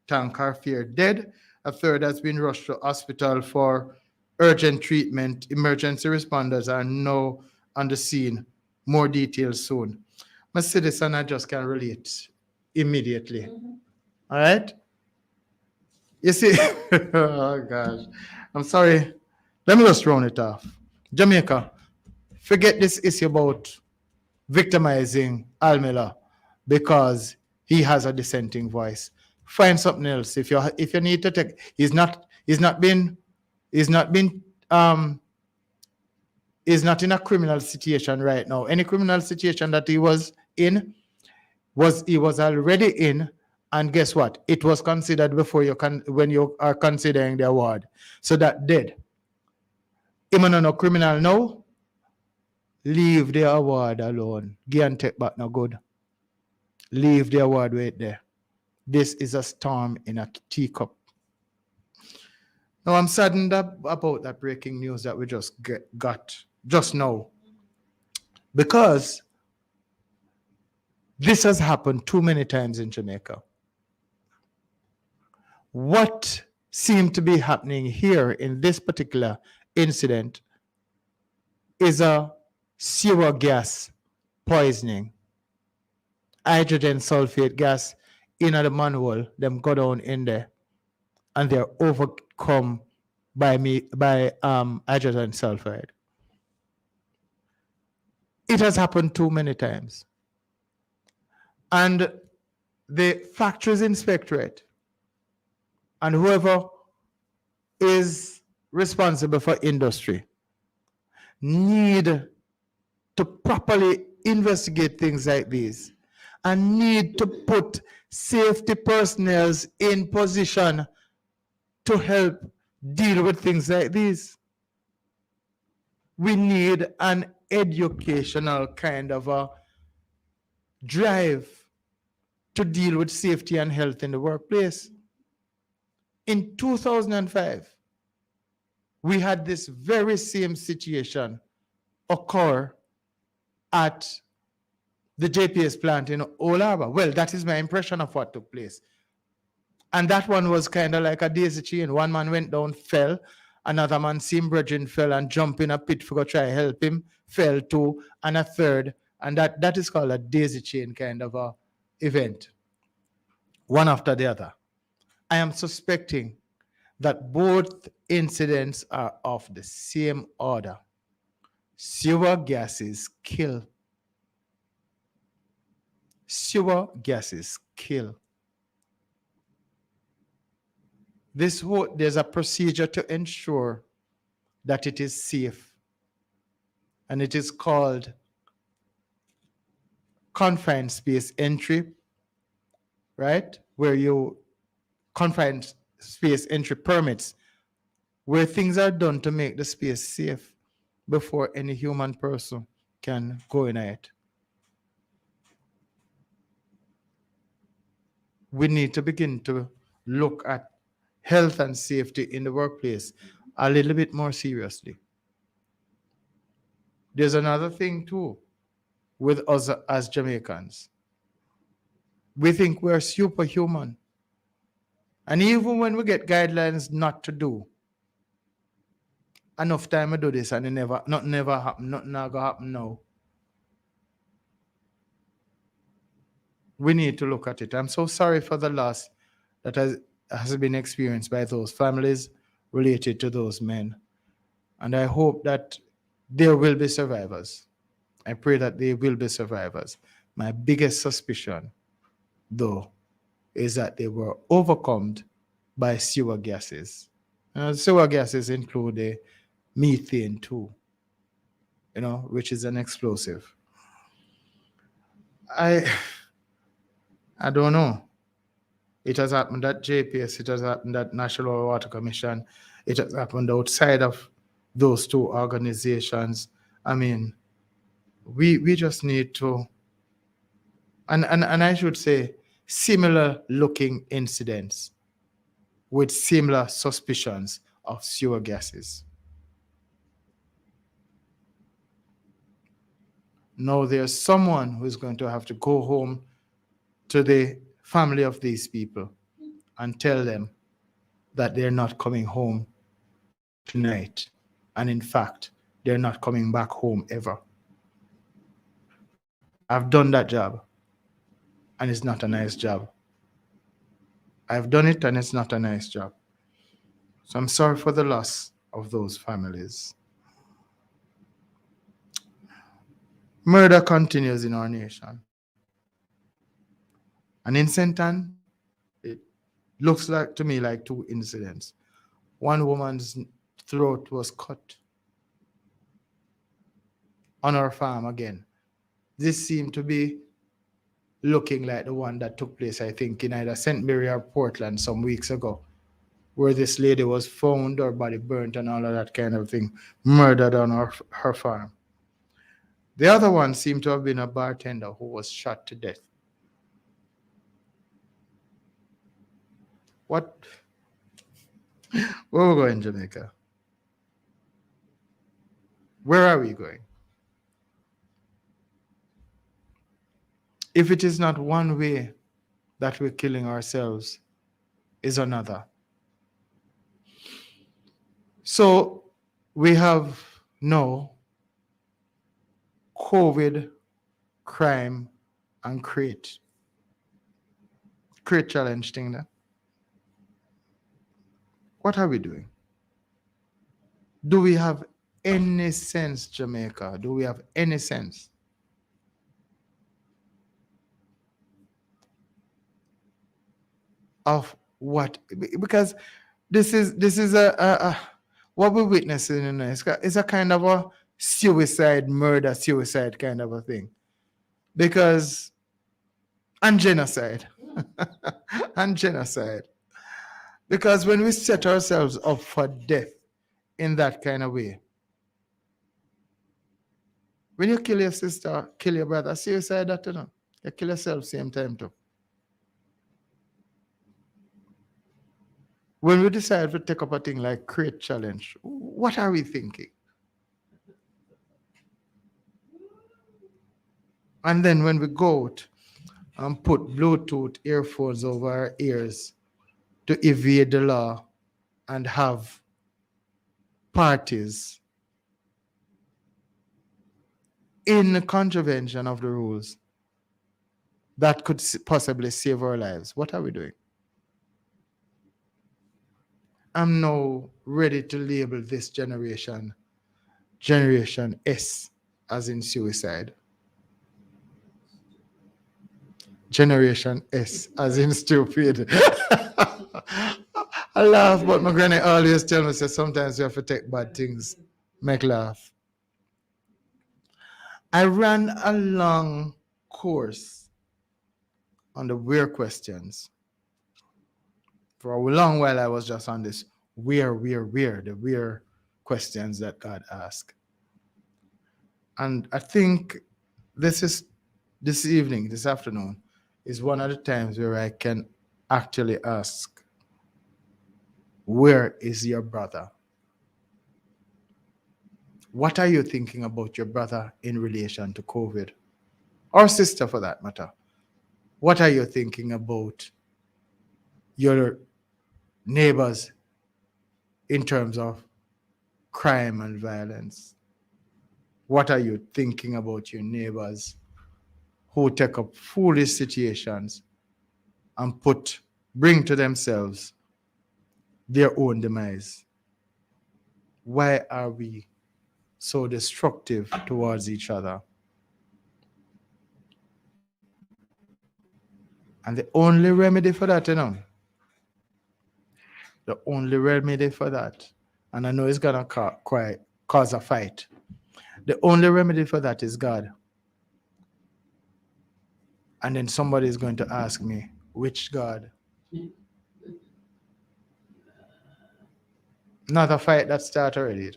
tank are feared dead. A third has been rushed to hospital for urgent treatment. Emergency responders are now on the scene. More details soon. I see this and I just can relate immediately. All right? You see, oh gosh, I'm sorry. Let me just round it off. Jamaica, forget this issue about victimizing Al Miller because he has a dissenting voice. Find something else. If you need to take, he's not in a criminal situation right now. Any criminal situation that he was in he was already in, and guess what? It was considered before when you are considering the award. So that dead. Him no criminal now. Leave the award alone. Give and take back no good. Leave the award right there. This is a storm in a teacup. Now I'm saddened about that breaking news that we just got just now. Because this has happened too many times in Jamaica. What seemed to be happening here in this particular incident is a sewer gas poisoning. Hydrogen sulfate gas in the manhole, them go down in there and they're overcome by hydrogen sulfide. It has happened too many times. And the factories inspectorate and whoever is responsible for industry need to properly investigate things like these and need to put safety personnel in position to help deal with things like these. We need an educational kind of a drive to deal with safety and health in the workplace. In 2005, we had this very same situation occur at the JPS plant in Old Harbour. Well, that is my impression of what took place. And that one was kind of like a daisy chain. One man went down, fell. Another man, same brethren, fell and jumped in a pit for try to help him, fell too. And a third, and that is called a daisy chain kind of a event. One after the other. I am suspecting that both incidents are of the same order. Sewer gases kill. Sewer gases kill. There's a procedure to ensure that it is safe, and it is called confined space entry, right? Where you confined space entry permits, where things are done to make the space safe before any human person can go in it. We need to begin to look at health and safety in the workplace a little bit more seriously. There's another thing too with us as Jamaicans. We think we're superhuman. And even when we get guidelines not to do, enough time to do this and it never happen, nothing not gonna happen now. We need to look at it. I'm so sorry for the loss that has been experienced by those families related to those men. And I hope that there will be survivors. I pray that there will be survivors. My biggest suspicion, though, is that they were overcome by sewer gases. Sewer gases include the methane too, which is an explosive. I don't know. It has happened at JPS, it has happened at National Water Commission, it has happened outside of those two organizations. I mean, we just need to, and I should say, similar looking incidents with similar suspicions of sewer gases. Now there's someone who's going to have to go home to the family of these people and tell them that they're not coming home tonight. And in fact, they're not coming back home ever. I've done that job, and it's not a nice job. I've done it, and it's not a nice job. So I'm sorry for the loss of those families. Murder continues in our nation. And in Sentan, it looks like to me like two incidents. One woman's throat was cut on our farm again. This seemed to be looking like the one that took place, I think, in either St. Mary or Portland some weeks ago, where this lady was found, her body burnt and all of that kind of thing, murdered on her farm. The other one seemed to have been a bartender who was shot to death. Where are we going, Jamaica? Where are we going? If it is not one way that we're killing ourselves, is another. So we have no COVID, crime, and crate challenge thing there. What are we doing? Do we have any sense, Jamaica? Do we have any sense? Of what? Because this is a what we're witnessing in this. It's a kind of a suicide kind of a thing. Because, and genocide. And genocide. Because when we set ourselves up for death in that kind of way, when you kill your sister, kill your brother, suicide that, you kill yourself same time too. When we decide to take up a thing like crate challenge, what are we thinking? And then when we go out and put Bluetooth earphones over our ears to evade the law and have parties in contravention of the rules that could possibly save our lives, what are we doing? I'm now ready to label this generation Generation S, as in suicide. Generation S, as in stupid. I laugh, but my granny always tell me, say, sometimes you have to take bad things, make laugh. I ran a long course on the where questions. For a long while, I was just on this where, the where questions that God asked. And I think this evening, this afternoon, is one of the times where I can actually ask, where is your brother? What are you thinking about your brother in relation to COVID? Or sister for that matter? What are you thinking about your neighbors in terms of crime and violence? What are you thinking about your neighbors who take up foolish situations and bring to themselves their own demise? Why are we so destructive towards each other? And the only remedy for that, the only remedy for that, and I know it's gonna cause a fight. The only remedy for that is God. And then somebody is going to ask me, which God? Not a fight that started already.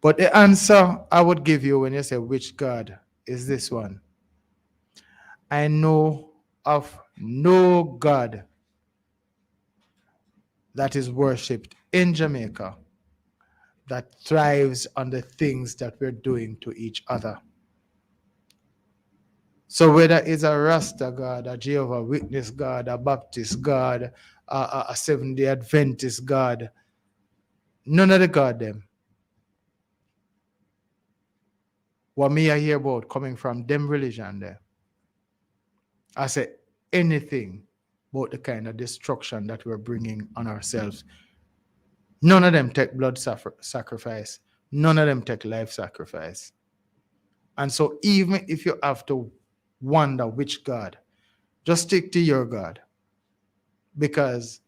But the answer I would give you when you say which God is this one. I know of no God that is worshipped in Jamaica that thrives on the things that we're doing to each other. So whether it's a Rasta God, a Jehovah Witness God, a Baptist God, a Seventh-day Adventist God, none of the God them. What me I hear about coming from them religion there. I say anything about the kind of destruction that we're bringing on ourselves. None of them take blood sacrifice. None of them take life sacrifice. And so even if you have to wonder which God, just stick to your God. Because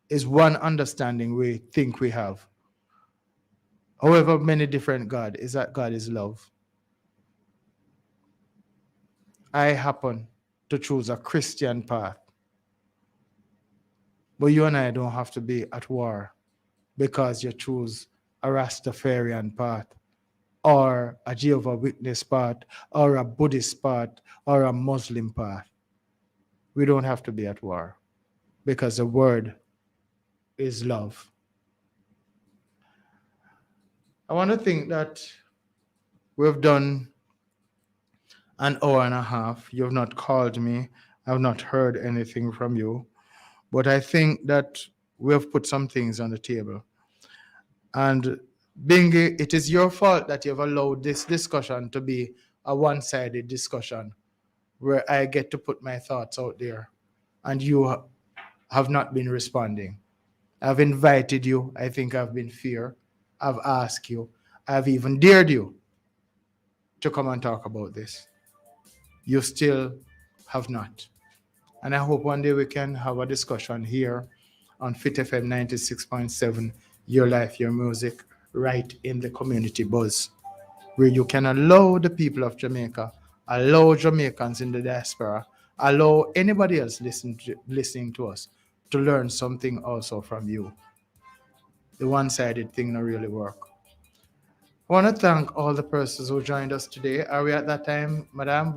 it's one understanding we think we have. However many different God, is that God is love. I happen to choose a Christian path. But you and I don't have to be at war because you choose a Rastafarian path or a Jehovah Witness path or a Buddhist path or a Muslim path. We don't have to be at war because the word is love. I want to think that we've done an hour and a half. You have not called me. I have not heard anything from you. But I think that we have put some things on the table. And Bingy, it is your fault that you've allowed this discussion to be a one-sided discussion where I get to put my thoughts out there and you have not been responding. I've invited you. I think I've been fair. I've asked you. I've even dared you to come and talk about this. You still have not. And I hope one day we can have a discussion here on Fit FM 96.7, Your Life, Your Music, right in the community buzz, where you can allow the people of Jamaica, allow Jamaicans in the diaspora, allow anybody else listening to us to learn something also from you. The one-sided thing don't really work. I want to thank all the persons who joined us today. Are we at that time, Madam?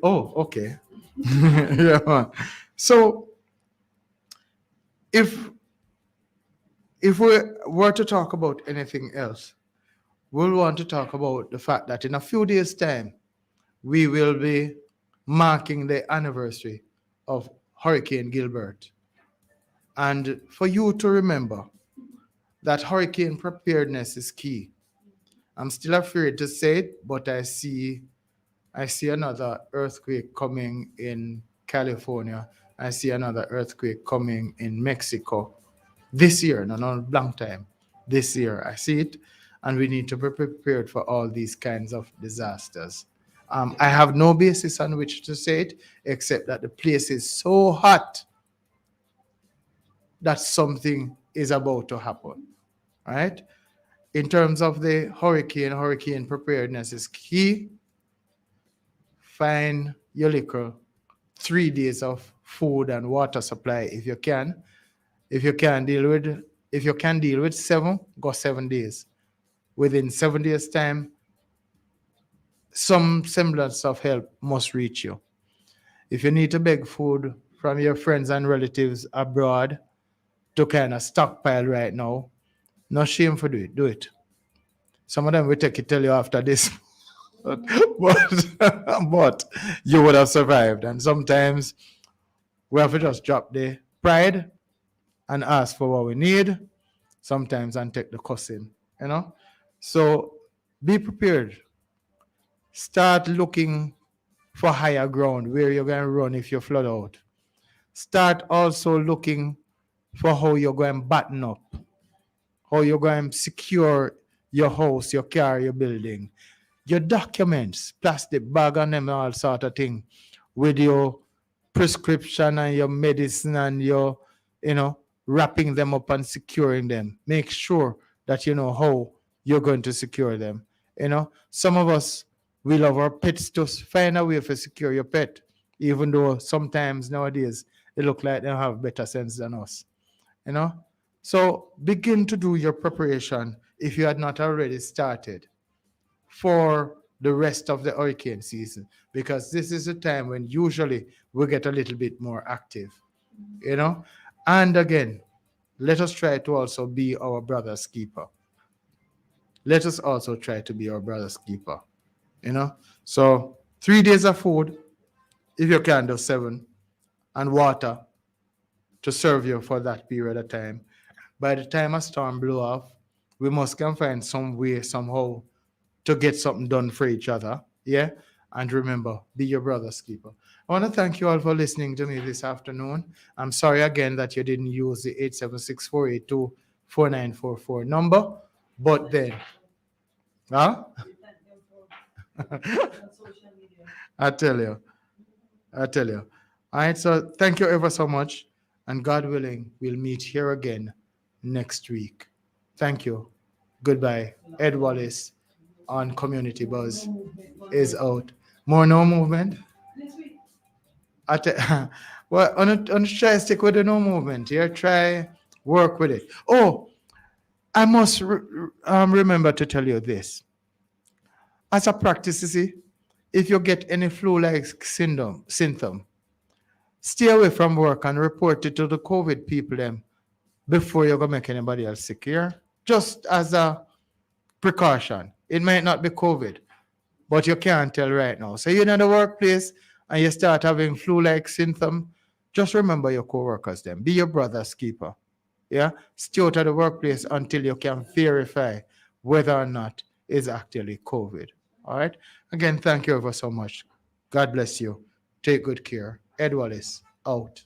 Oh, okay. Yeah. So if we were to talk about anything else, we'll want to talk about the fact that in a few days' time, we will be marking the anniversary of Hurricane Gilbert. And for you to remember that hurricane preparedness is key. I'm still afraid to say it, but I see another earthquake coming in California. I see another earthquake coming in Mexico this year, no blank time. this year. I see it, and we need to be prepared for all these kinds of disasters. I have no basis on which to say it, except that the place is so hot that something is about to happen. Right? In terms of the hurricane preparedness is key. Find your liquor 3 days of food and water supply if you can. If you can deal with if you can deal with 7, go 7 days. Within 7 days' time, some semblance of help must reach you. If you need to beg food from your friends and relatives abroad to kind of stockpile right now, no shame for do it. Some of them will take it tell you after this, but but you would have survived. And sometimes we have to just drop the pride and ask for what we need sometimes and take the cussing, you know? So be prepared. Start looking for higher ground where you're going to run if you flood out. Start also looking for how you're going to batten up, how you're going to secure your house, your car, your building, your documents, plastic bag and them all sort of thing, with your prescription and your medicine and your, wrapping them up and securing them. Make sure that you know how you're going to secure them. Some of us, we love our pets to find a way to secure your pet, even though sometimes nowadays they look like they have better sense than us. you know. So begin to do your preparation if you had not already started for the rest of the hurricane season, because this is a time when usually we get a little bit more active. And again, let us try to also be our brother's keeper. Let us also try to be our brother's keeper. So 3 days of food, if you can do 7, and water to serve you for that period of time. By the time a storm blow off, we must can find some way somehow to get something done for each other. Yeah. And remember, be your brother's keeper. I want to thank you all for listening to me this afternoon. I'm sorry again that you didn't use the 876-482-4944 number, but then, huh? I tell you. I tell you. All right, so thank you ever so much. And God willing, we'll meet here again next week. Thank you. Goodbye. Ed Wallace on Community Buzz is out. More no movement? Well, on try stick with the no movement. Yeah, try work with it. Oh, I must remember to tell you this. As a practice, you see, if you get any flu-like symptom, stay away from work and report it to the COVID people them before you go make anybody else sick here. Just as a precaution. It might not be COVID, but you can't tell right now. So you're in the workplace and you start having flu-like symptom, just remember your co-workers then. Be your brother's keeper. Yeah? Stay out of the workplace until you can verify whether or not it's actually COVID. All right? Again, thank you ever so much. God bless you. Take good care. Ed Wallace, out.